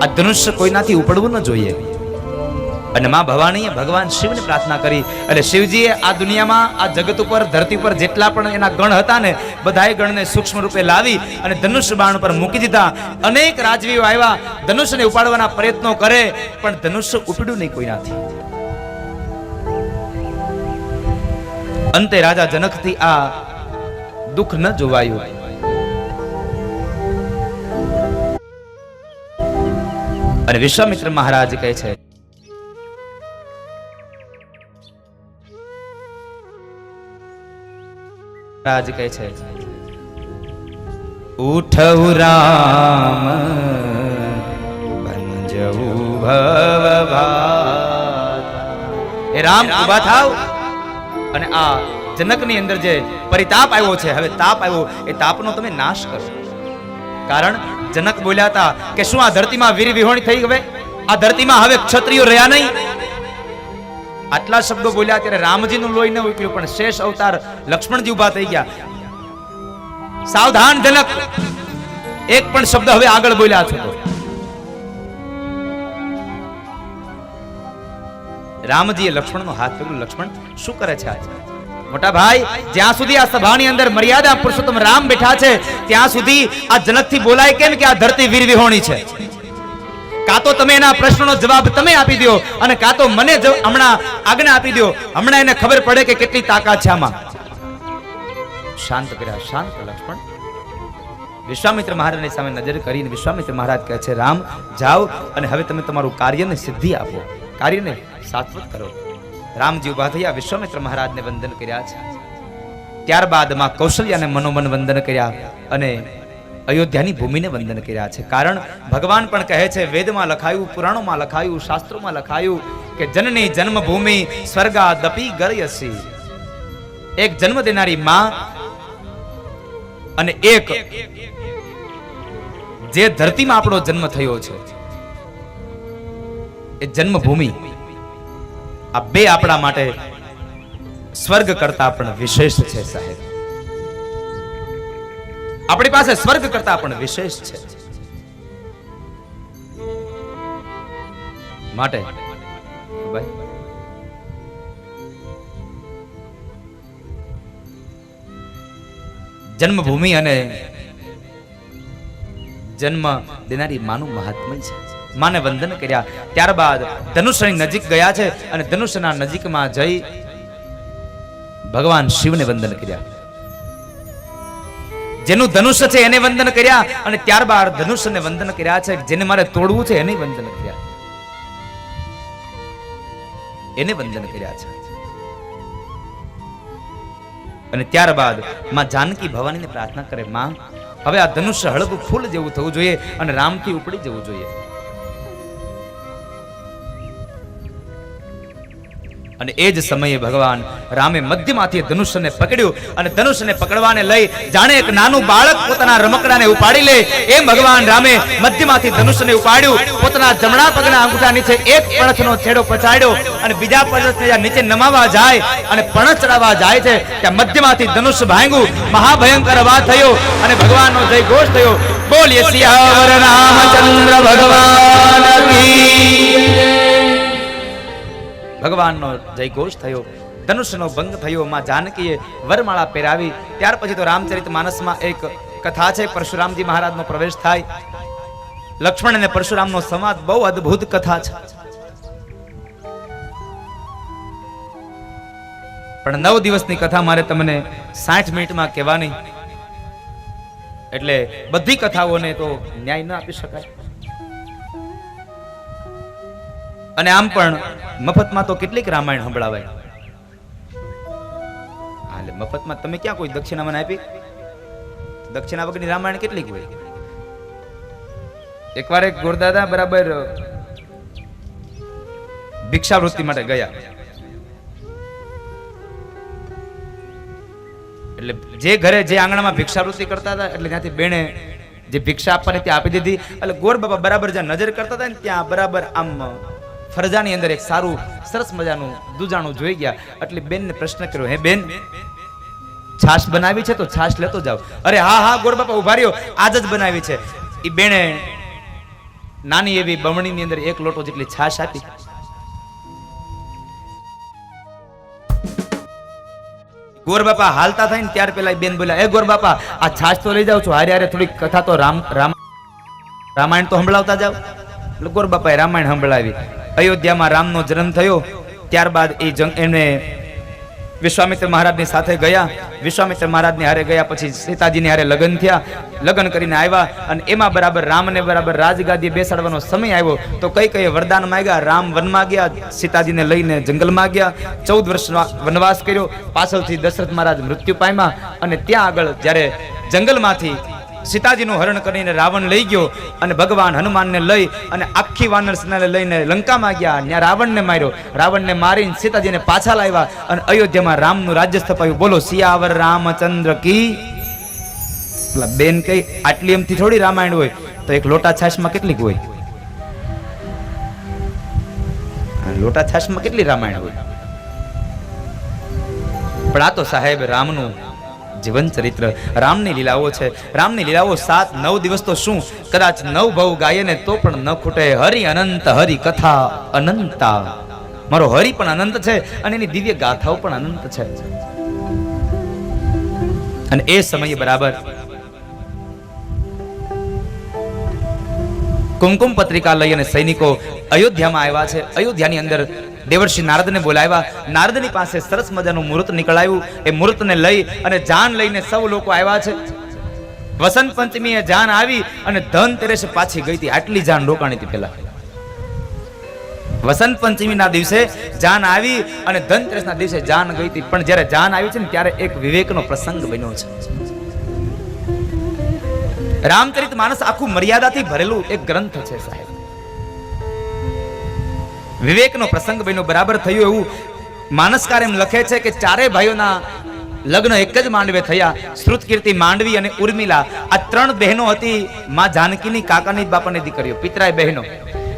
આ ધનુષ્ય કોઈનાથી ઉપડવું ન જોઈએ. અને માં ભવાનીએ ભગવાન શિવને પ્રાર્થના કરી. એટલે શિવજીએ આ દુનિયામાં, આ જગત ઉપર, ધરતી પર જેટલા પણ એના ગણ હતા ને બધાય ગણને સૂક્ષ્મ રૂપે લાવી અને ધનુષ્ય બાણ પર મૂકી દીધા. અનેક રાજવીઓ આવ્યા, ધનુષ્યને ઉપાડવાના પ્રયત્નો કરે, પણ ધનુષ્ય ઉપડ્યું નહીં કોઈનાથી. અંતે રાજા જનકથી આ દુઃખ ન જોવાયું. અને વિશ્વામિત્ર મહારાજ કહે છે ઉઠવું રામ ભંજવું ભવભાત. હે રામ ઉભા થાવ અને આ જનકની અંદર જે પરિતાપ આવ્યો છે, હવે તાપ આવ્યો, એ તાપનો તમે નાશ કરો. કારણ જનક બોલ્યા હતા કે શું આ ધરતીમાં વીર વિહોણી થઈ ગઈ? આ ધરતીમાં હવે ક્ષત્રિયો રહ્યા નહીં? આટલા શબ્દો બોલ્યા ત્યારે રામજીનું લોહી ન ઉકળ્યું, પણ શેષ અવતાર લક્ષ્મણજી ઉભા થઈ ગયા. સાવધાન જનક, એક પણ શબ્દ હવે આગળ બોલ્યા છો તો. રામજીએ લક્ષ્મણનો હાથ પકડ્યો. લક્ષ્મણ શું કરે છે આજે? મોટા ભાઈ, જ્યાં સુધી આ સભાની અંદર મર્યાદા પુરુષોત્તમ રામ બેઠા છે ત્યાં સુધી આ જનકથી બોલાય કેમ કે આ ધરતી વીર વિહોણી છે? કાં તો તમે એના પ્રશ્નનો જવાબ તમે આપી દો અને કાં તો મને હમણાં આજ્ઞા આપી દો. હમણાં એને ખબર પડે કે કેટલી તાકાત છે આમાં. શાંત કર્યા, શાંત લક્ષ્મણ. વિશ્વામિત્ર મહારાજની સામે નજર કરીને વિશ્વામિત્ર મહારાજ કહે છે રામ જાઓ અને હવે તમે તમારું કાર્યને સિદ્ધિ આપો, કાર્યને સાત્વત કરો. રામજી ઉભા થયા, વિશ્વામિત્ર મહારાજને વંદન કર્યા છે. ત્યારબાદ માં કૌશલ્યાને મનોમન વંદન કર્યા અને અયોધ્યાની ભૂમિને વંદન કર્યા છે. કારણ ભગવાન પણ કહે છે, વેદમાં લખાયું, પુરાણોમાં લખાયું, શાસ્ત્રોમાં લખાયું કે જનની જન્મભૂમિ સ્વર્ગાદપી ગર્યસી. એક જન્મ દેનારી માં અને એક જે ધરતીમાં આપણો જન્મ થયો છે એ જન્મભૂમિ, આ બે આપણા માટે સ્વર્ગ કરતા પણ વિશેષ છે સાહેબ. આપણી પાસે સ્વર્ગ કરતા પણ વિશેષ છે. માટે ભાઈ જન્મભૂમિ અને જન્મ દેનારી માનું મહાત્મ્ય છે. માને વંદન કર્યા. ત્યારબાદ ધનુષની નજીક ગયા છે અને ધનુષના નજીકમાં જઈ ભગવાન શિવને વંદન કર્યા. જેનું ધનુષ્ય છે એને વંદન કર્યા અને ત્યારબાદ ધનુષ્યને વંદન કર્યા છે. જેને મારે તોડવું છે એને વંદન કર્યા, એને વંદન કર્યા છે. અને ત્યારબાદ માં જાનકી ભવાનીને પ્રાર્થના કરે, માં હવે આ ધનુષ્ય હળવું ફૂલ જેવું થવું જોઈએ અને રામથી ઉપડી જવું જોઈએ. અને એ જ સમયે ભગવાન રામે મધ્યમાંથી ધનુષ્યને પકડ્યું અને ધનુષ્યને પકડવાને લઈ જાણે એક નાનું બાળક પોતાના રમકડાને ઉપાડી લે એમ ભગવાન રામે મધ્યમાંથી ધનુષ્યને ઉપાડ્યું, પોતાના જમણા પગના અંગૂઠા નીચે એક પણછનો છેડો પછાડ્યો અને બીજા પણછને નીચે નમાવા જાય અને પણછ ચડાવવા જાય છે ત્યાં મધ્યમાંથી ધનુષ્ય ભાંગ્યું, મહાભયંકર અવાજ થયો અને ભગવાનનો જય ઘોષ થયો, બોલીએ સિયાવર રામચંદ્ર ભગવાન કી. ભગવાનનો જય ઘોષ થયો, ધનુષ્યનો ભંગ થયો, માં જાનકીએ વરમાળા પહેરાવી. ત્યાર પછી તો રામચરિતમાનસમાં એક કથા છે, પરશુરામજી મહારાજનો પ્રવેશ થાય, લક્ષ્મણ અને પરશુરામનો સંવાદ, બહુ અદ્ભુત કથા છે. પણ 9 દિવસની કથા મારે તમને 60 મિનિટમાં કહેવાની, એટલે બધી કથાઓને તો ન્યાય ન આપી શકાય. અને આમ પણ મફતમાં તો કેટલીક રામાયણ સંભળાવાય. એટલે મફતમાં તમે ક્યાં કોઈ દક્ષિણા મને આપી? દક્ષિણા વગરની રામાયણ કેટલીક હોય. એકવાર એક ગોરદાદા બરાબર ભિક્ષાવૃત્તિ માટે ગયા, એટલે જે ઘરે જે આંગણામાં ભિક્ષાવૃત્તિ કરતા હતા એટલે ત્યાંથી બેણે જે ભિક્ષા આપવાની ત્યાં આપી દીધી. એટલે ગોર બાબા બરાબર જ્યાં નજર કરતા હતા ને ત્યાં બરાબર આમ ફરજાની અંદર એક સારું સરસ મજાનું દૂજાણું જોઈ ગયા. એટલે બેનને પ્રશ્ન કર્યો, હે બેન, છાશ બનાવી છે તો છાશ લેતો જાવ. અરે હા હા ગોર બાપા ઉભા રહ્યો, આજ જ બનાવી છે. એ બેણે નાની એવી બમણીની અંદર 1 લોટો જેટલી છાશ આપી. ગોર બાપા હાલતા થાય ને ત્યાર પેલા બેન બોલ્યા, એ ગોર બાપા આ છાશ તો લઈ જાવ છો, હારે હારે થોડીક કથા તો રામાયણ તો સંભળાવતા જાવ. એટલે ગોર બાપાએ રામાયણ સંભળાવી. અયોધ્યામાં રામનો જન્મ થયો, ત્યારબાદ એને વિશ્વામિત્ર મહારાજની સાથે ગયા. વિશ્વામિત્ર મહારાજની હારે ગયા પછી સીતાજીની હારે લગ્ન થયા. લગ્ન કરીને આવ્યા અને એમાં બરાબર રામને બરાબર રાજગાદી બેસાડવાનો સમય આવ્યો તો કઈ વરદાન માંગ્યા. રામ વનમાં ગયા, સીતાજીને લઈને જંગલમાં ગયા, 14 વર્ષ વનવાસ કર્યો. પાછળથી દશરથ મહારાજ મૃત્યુ પામ્યા અને ત્યાં આગળ જ્યારે જંગલમાંથી સીતાજીનું હરણ કરીને રાવણ લઈ ગયો અને ભગવાન હનુમાનને લઈ અને આખી વાનર સેનાને લઈને લંકામાં ગયા. ત્યાં રાવણને માર્યો, રાવણને મારીને સીતાજીને પાછા લાવ્યા અને અયોધ્યામાં રામનું રાજ્ય સ્થપાયું. બોલો સિયાવર રામચંદ્ર કી. બેન કઈ આટલી એમથી થોડી રામાયણ હોય, તો એક લોટા છાશમાં કેટલીક હોય? લોટા છાશમાં કેટલી રામાયણ હોય? પણ આ તો સાહેબ રામનું જીવન ચરિત્ર, રામની લીલાઓ છે. રામની લીલાઓ 7-9 દિવસ તો શું, કદાચ 9 ભવ ગાયે ને તો પણ ન ખૂટે. હરિ અનંત, હરિ કથા અનંતા. મારો હરિ પણ અનંત છે અને એની દિવ્ય ગાથાઓ પણ અનંત છે. અને એ સમયે બરાબર કુમકુમ પત્રિકા લઈ અને સૈનિકો અયોધ્યામાં આવ્યા છે. અયોધ્યાની અંદર દેવર્ષિ નારદને બોલાવ્યા. નારદની પાસે સરસ મજાનું મુહૂર્ત નીકળાયું. એ મુહૂર્તને લઈ અને જાન લઈને સૌ લોકો આવ્યા છે. વસંત પંચમીએ જાન આવી અને ધનતેરસે પાછી ગઈ હતી. આટલી જાન રોકાણી હતી પેલા. વસંત પંચમીના દિવસે જાન આવી અને ધનતેરસના દિવસે જાન ગઈ હતી. પણ જ્યારે જાન આવી છે ને ત્યારે એક વિવેકનો પ્રસંગ બન્યો છે. રામચરિતમાનસ આખું મર્યાદાથી ભરેલું એક ગ્રંથ છે સાહેબ. વિવેકનો પ્રસંગ બન્યો. બરાબર થયું એવું માનસકાર એમ લખે છે કે 4 ભાઈઓના લગ્ન એક જ માંડવે થયા. શ્રુતકીર્તિ, માંડવી અને ઉર્મિલા, આ 3 બહેનો હતી માં જાનકીની કાકાની બાપાની દીકરીઓ, પિતરાય બહેનો.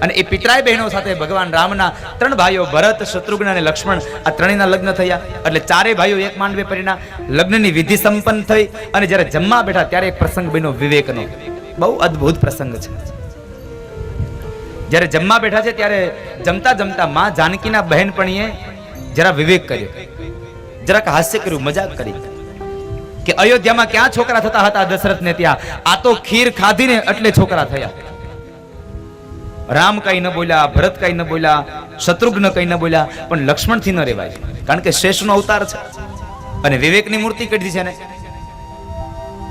અને એ પિતરાય બહેનો સાથે ભગવાન રામના 3 ભાઈઓ ભરત, શત્રુઘ્ન અને લક્ષ્મણ, આ 3ના લગ્ન થયા. એટલે 4 ભાઈઓ એક માંડવે પરિણા. લગ્નની વિધિ સંપન્ન થઈ અને જ્યારે જમવા બેઠા ત્યારે એક પ્રસંગ બન્યો વિવેકનો. બહુ અદ્ભુત પ્રસંગ છે. જ્યારે જમવા બેઠા છે ત્યારે જમતા જમતા માં જાનકીના બહેનપણીએ જરા વિવેક કર્યો, જરાક હાસ્ય કર્યું, મજાક કરી કે અયોધ્યામાં ક્યાં છોકરા થતા હતા દશરથને, ત્યાં આ તો ખીર ખાધીને એટલે છોકરા થયા. રામ કઈ ન બોલ્યા, ભરત કઈ ન બોલ્યા, શત્રુઘ્ન કઈ ન બોલ્યા, પણ લક્ષ્મણથી ન રહેવાય, કારણ કે શેષનો અવતાર છે અને વિવેકની મૂર્તિ કાઢી છે ને.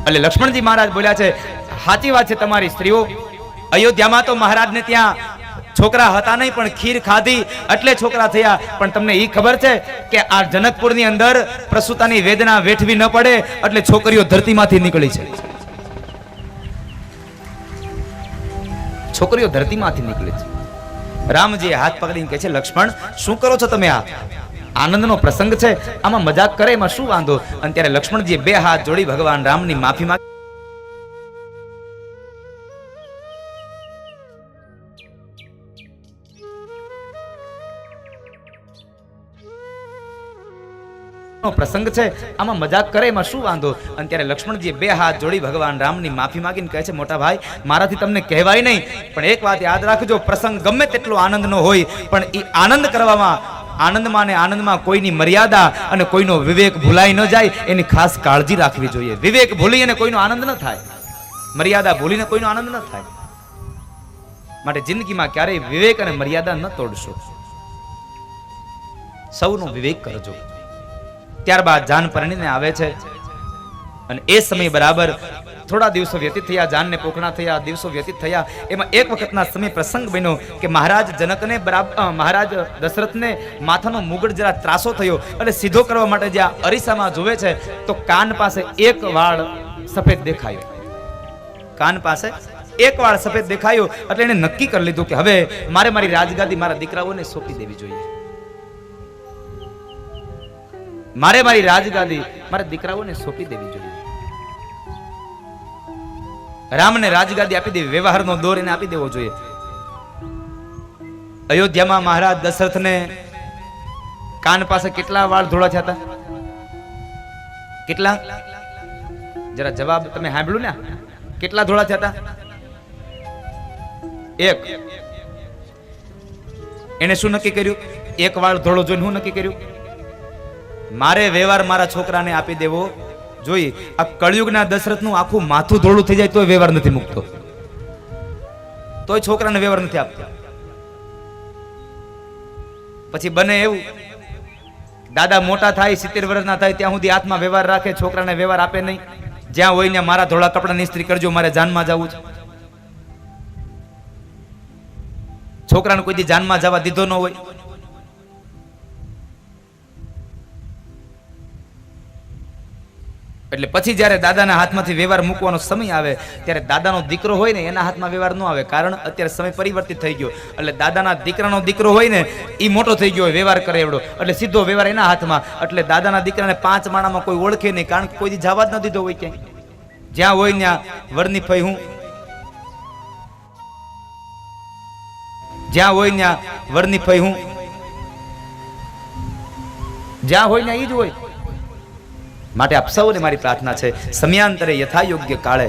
એટલે લક્ષ્મણજી મહારાજ બોલ્યા છે, સાચી વાત છે તમારી સ્ત્રીઓ, અયોધ્યામાં તો મહારાજને ત્યાં છોકરા હતા નહીં, પણ ખીર ખાધી એટલે છોકરા થયા. પણ તમને એ ખબર છે કે આ જનકપુરની અંદર પ્રસૂતાની વેદના વેઠવી ન પડે એટલે છોકરીઓ ધરતીમાંથી નીકળી છે. છોકરીઓ ધરતીમાંથી નીકળે છે. રામજી હાથ પકડીને કહે છે, લક્ષ્મણ શું કરો છો તમે? આ આનંદનો પ્રસંગ છે, આમાં મજાક કરે એમાં શું વાંધો? અને ત્યારે લક્ષ્મણજીએ બે હાથ જોડી ભગવાન રામની માફી માંગી. પ્રસંગ છે, આમાં મજાક કરે એમાં શું વાંધો? અને ત્યારે લક્ષ્મણજીએ બે હાથ જોડી ભગવાન રામની માફી માંગીને કહે છે, મોટા ભાઈ, મારાથી તમને કહેવાય નહીં, પણ એક વાત યાદ રાખજો, પ્રસંગ ગમે તેટલો આનંદનો હોય, પણ એ આનંદ કરવામાં, આનંદમાં ને આનંદમાં કોઈની મર્યાદા અને કોઈનો વિવેક ભૂલાઈ ન જાય એની ખાસ કાળજી રાખવી જોઈએ. વિવેક ભૂલી અને કોઈનો આનંદ ન થાય, મર્યાદા ભૂલીને કોઈનો આનંદ ન થાય. માટે જિંદગીમાં ક્યારેય વિવેક અને મર્યાદા ન તોડશો, સૌનો વિવેક કરજો. ત્યારબાદ જાન પરણીને આવે છે અને એ સમય બરાબર થોડા દિવસો વ્યતીત થયા, જાનને પોખણા થયા, દિવસો વ્યતીત થયા. એમાં એક વખતના સમય પ્રસંગ બન્યો કે મહારાજ જનકને મહારાજ દશરથને માથાનો મુગટ જરા ત્રાસો થયો અને સીધો કરવા માટે જ્યાં અરીસામાં જોવે છે તો કાન પાસે એક વાળ સફેદ દેખાયો. કાન પાસે એક વાળ સફેદ દેખાયો એટલે એને નક્કી કરી લીધું કે હવે મારે મારી રાજગાદી મારા દીકરાઓને સોંપી દેવી જોઈએ. મારે મારી રાજગાદી મારા દીકરાઓને સોંપી દેવી જોઈએ. રામને રાજગાદી આપી દેવી, વ્યવહારનો દોર એને આપી દેવો જોઈએ. અયોધ્યામાં મહારાજ દશરથને કાન પાસે કેટલા વાળ ધોળા થયા હતા? કેટલા? જરા જવાબ તમે સાંભળ્યું ને? કેટલા ધોળા થયા હતા? એક. એને શું નક્કી કર્યું? એક વાળ ધોળો જોઈને શું નક્કી કર્યું? મારે વ્યવહાર મારા છોકરાને આપી દેવો જોઈએ. આ કળયુગના દશરથનું આખું માથું ધોળું થઈ જાય તોય વ્યવહાર નથી મૂકતો, તોય છોકરાને વ્યવહાર નથી આપતો. પછી બને એવું, દાદા મોટા થાય 70 વર્ષના થાય ત્યાં સુધી હાથમાં વ્યવહાર રાખે, છોકરાને વ્યવહાર આપે નહીં. જ્યાં હોય ને મારા ધોળા કપડાની ઇસ્ત્રી કરજો, મારે જાનમાં જવું છે. છોકરાને કોઈ દી જાનમાં જવા દીધો ન હોય. એટલે પછી જ્યારે દાદાના હાથમાંથી વ્યવહાર મૂકવાનો સમય આવે ત્યારે દાદાનો દીકરો હોય ને એના હાથમાં વ્યવહાર ન આવે, કારણ અત્યારે સમય પરિવર્તિત થઈ ગયો. એટલે દાદાના દીકરાનો દીકરો હોય ને એ મોટો થઈ ગયો હોય, વ્યવહાર કરે એવડો, એટલે સીધો વ્યવહાર એના હાથમાં. એટલે દાદાના દીકરાને 5 માણામાં કોઈ ઓળખે નહીં, કારણ કે કોઈ દી જવા જ ન દીધો હોય ક્યાંય. જ્યાં હોય ત્યાં વરની ફઈ હું, જ્યાં હોય ત્યાં વરની ફઈ હું, જ્યાં હોય ત્યાં ઈ જ હોય. માટે આપ સૌને મારી પ્રાર્થના છે, સમયાંતરે યથા યોગ્ય કાળે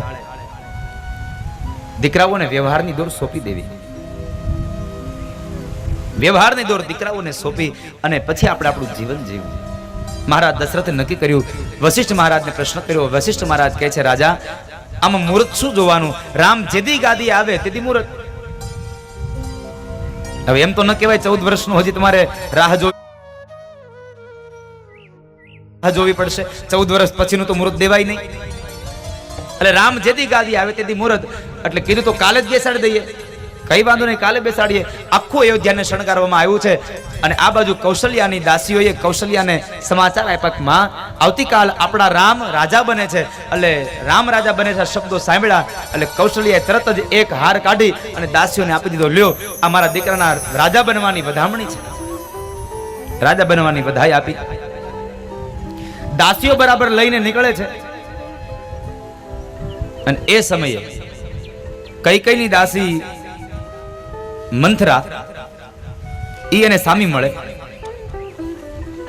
દીકરાઓને વ્યવહારની દોર સોંપી દેવી. વ્યવહારની દોર દીકરાઓને સોંપી અને પછી આપણે આપણું જીવન જીવવું. મહારાજ દશરથે નક્કી કર્યું. વશિષ્ઠ મહારાજને પ્રશ્ન કર્યો. વશિષ્ઠ મહારાજ કહે છે, રાજા આમાં મુહૂર્ત શું જોવાનું? રામ જેદી ગાદી આવે તેદી મુહૂર્ત. હવે એમ તો ન કહેવાય 14 વર્ષનું હજી તમારે રાહ જોવી પડશે, 14 વર્ષ પછીનું તો મુહૂર્ત દેવાય નહીં. એટલે રામ જેદી ગાદી આવે તેદી મુહૂર્ત. એટલે કીધું તો કાલે જ બેસાડી દઈએ. કઈ વાંધો નહીં, કાલે બેસાડીએ. આખું અયોધ્યાને શણગારવામાં આવ્યું છે. અને આ બાજુ કૌશલ્યાની દાસીઓએ કૌશલ્યાને સમાચાર આપ્યા, માં આવતીકાલ આપણા રામ રાજા બને છે. એટલે રામ રાજા બને છે શબ્દો સાંભળ્યા એટલે કૌશલ્યાએ તરત જ એક હાર કાઢી અને દાસીઓને આપી દીધો. લ્યો, આ મારા દીકરાના રાજા બનવાની વધામણી છે. રાજા બનવાની વધાઈ આપી. દાસીઓ બરાબર લઈને નીકળે છે. અને એ સમયે કઈકઈની દાસી મંથરા ઈ એને સામી મળે.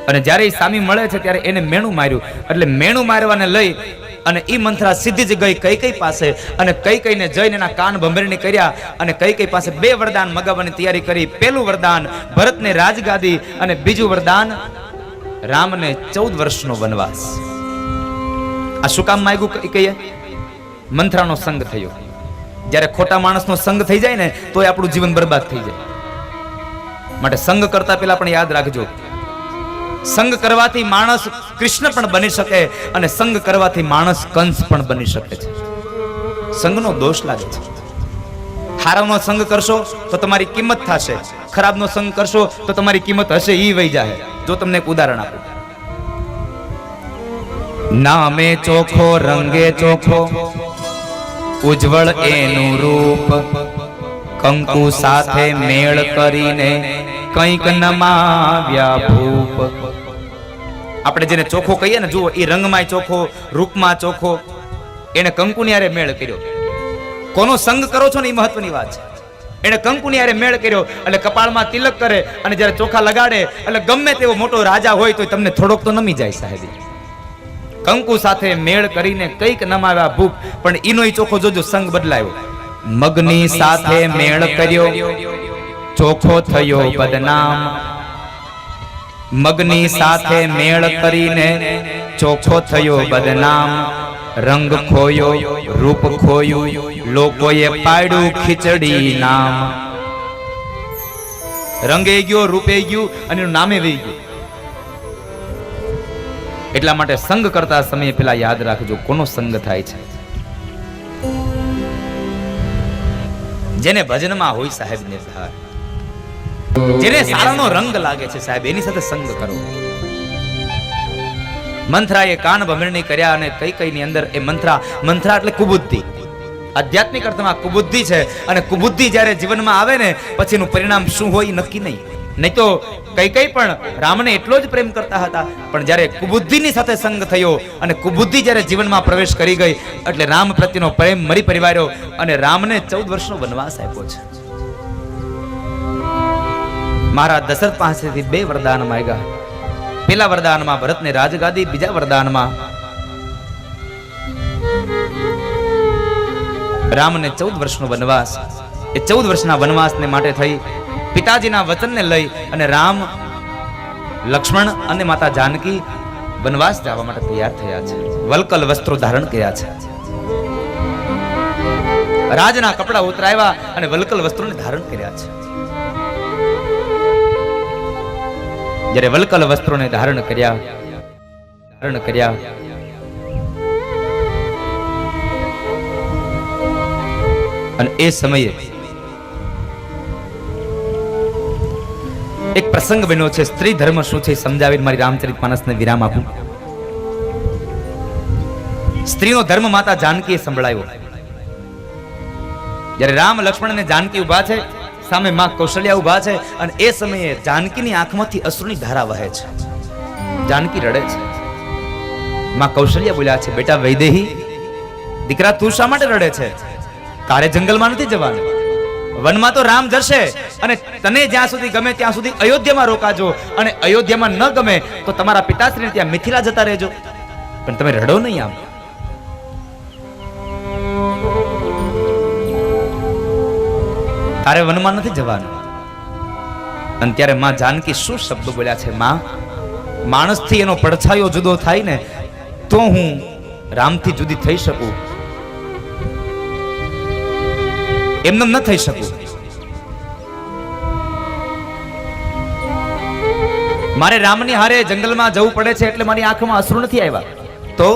અને જ્યારે એ સામી મળે છે ત્યારે એને મેણું માર્યું. એટલે મેણું મારવાને લઈ અને ઈ મંથરા સીધી જ ગઈ કઈકઈ પાસે અને કઈકઈને જઈને એના કાન ભંભેરણી કર્યા અને કઈકઈ પાસે 2 વરદાન મગાવવાની તૈયારી કરી. પહેલું વરદાન ભરતને રાજગાદી અને બીજું વરદાન રામને 14 વર્ષનો વનવાસ. આ શું કામ માંગ્યું કહીએ? મંથરાનો સંગ થયો. જ્યારે ખોટા માણસનો સંગ થઈ જાય ને તો આપણું જીવન બરબાદ થઈ જાય. માટે સંગ કરતા પહેલા પણ યાદ રાખજો, સંગ કરવાથી માણસ કૃષ્ણ પણ બની શકે અને સંગ કરવાથી માણસ કંસ પણ બની શકે છે. સંગનો દોષ લાગે છે. હારાનો સંગ કરશો તો તમારી કિંમત થશે, ખરાબનો સંગ કરશો તો તમારી કિંમત હશે ઈ વહી જાય. જો તમને એક ઉદાહરણ આપું. નામે ચોખો રંગે ચોખો ઉજ્જવળ એનું રૂપ, કંકુ સાથે મેળ કરીને કંઈક નમાવ્યા ભૂપ. આપણે જેને ચોખ્ખો કહીએ ને, જુઓ એ રંગમાં ચોખ્ખો, રૂપમાં ચોખ્ખો, એને કંકુની હારે મેળ કર્યો. કોનો સંગ કરો છો ને એ મહત્વની વાત છે. એને કંકુની હારે મેળ કર્યો એટલે કપાળમાં તિલક કરે અને જ્યારે ચોખા લગાડે એટલે ગમે તેવો મોટો રાજા હોય તો તમને થોડોક તો નમી જાય સાહેબ. કંકુ સાથે મેળ કરીને કંઈક નમાવ્યા ભૂપ, પણ ઈનો ઈ ચોખ્ખો જોજો સંગ બદલાયો. મગની સાથે મેળ કર્યો, ચોખ્ખો થયો બદનામ. મગની સાથે મેળ કરીને ચોખ્ખો થયો બદનામ. રંગ ખોયો, રૂપ ખોયું, લોકોએ પાડ્યું ખીચડી નામ. રંગે ગયો, રૂપે ગયું અને એનું નામે વહી ગયું. એટલા માટે સંગ કરતા સમયે પેલા યાદ રાખજો કોનો સંગ થાય છે. જેને ભજનમાં હોય સાહેબ નિર્ધાર, જેને સારાનો રંગ લાગે છે સાહેબ, એની સાથે સંગ કરો. મંથરાએ કાન ભમરણી કર્યા અને કઈ ની અંદર એ મંથરા એટલે કુબુદ્ધિ. આધ્યાત્મિક અર્થમાં કુબુદ્ધિ છે અને કુબુદ્ધિ જ્યારે જીવનમાં આવે ને પછી એનું પરિણામ શું હોય નક્કી નહીં તો કઈ પણ રામને એટલો જ પ્રેમ કરતા હતા, પણ જ્યારે કુબુદ્ધિની સાથે સંગ થયો અને કુબુદ્ધિ જ્યારે જીવનમાં પ્રવેશ કરી ગઈ એટલે રામ પ્રત્યેનો પ્રેમ મરી પરિવાર્યો અને રામને 14 વર્ષનો વનવાસ આપ્યો છે. મહારાજ દશરથ પાસેથી 2 વરદાન માંગ્યા. પેલા વરદાનમાં ભરતને રાજગાદી, બીજા વરદાનમાં રામને 14 વર્ષનો વનવાસ. એ 14 વર્ષના વનવાસને માટે થઈ પિતાજીના વચનને લઈ અને રામ, લક્ષ્મણ અને માતા જાનકી વનવાસ જવા માટે તૈયાર થયા છે. વલકલ વસ્ત્રો ધારણ કર્યા છે, રાજના કપડા ઉતરાવ્યા અને વલકલ વસ્ત્રોને ધારણ કર્યા છે. જ્યારે વલકલ વસ્ત્રોને ધારણ કર્યા અને એ સમયે એક પ્રસંગ બન્યો છે. સ્ત્રી ધર્મ શું છે સમજાવીને મારી રામચરિતમાનસને વિરામ આપું. સ્ત્રીનો ધર્મ માતા જાનકીએ સંભળાયો. જ્યારે રામ, લક્ષ્મણ અને જાનકી ઉભા છે, સામે માં કૌશલ્યા ઉભા છે અને એ સમયે જાનકીની આંખમાંથી અશ્રુની ધારા વહે છે. જાનકી રડે છે. માં કૌશલ્યા બોલ્યા છે, બેટા વૈદેહી, દીકરા તું શા માટે રડે છે? તારે જંગલમાં નથી જવાનું, વનમાં તો રામ જશે અને તને જ્યાં સુધી ગમે ત્યાં સુધી અયોધ્યામાં રોકાજો અને અયોધ્યામાં ન ગમે તો તમારા પિતાશ્રીને ત્યાં મિથિલા જતા રહેજો, પણ તમે રડો નહીં. આમ તારે વનમાં નથી જવાનું. અને ત્યારે માં જાનકી શું શબ્દ બોલ્યા છે? માં, માણસથી એનો પડછાયો જુદો થાય ને તો હું રામથી જુદી થઈ શકું, એમને ન થઈ શકું. મારે રામની હારે જંગલમાં જવું પડે છે એટલે મારી આંખમાં અશ્રુ નથી આવ્યા. તો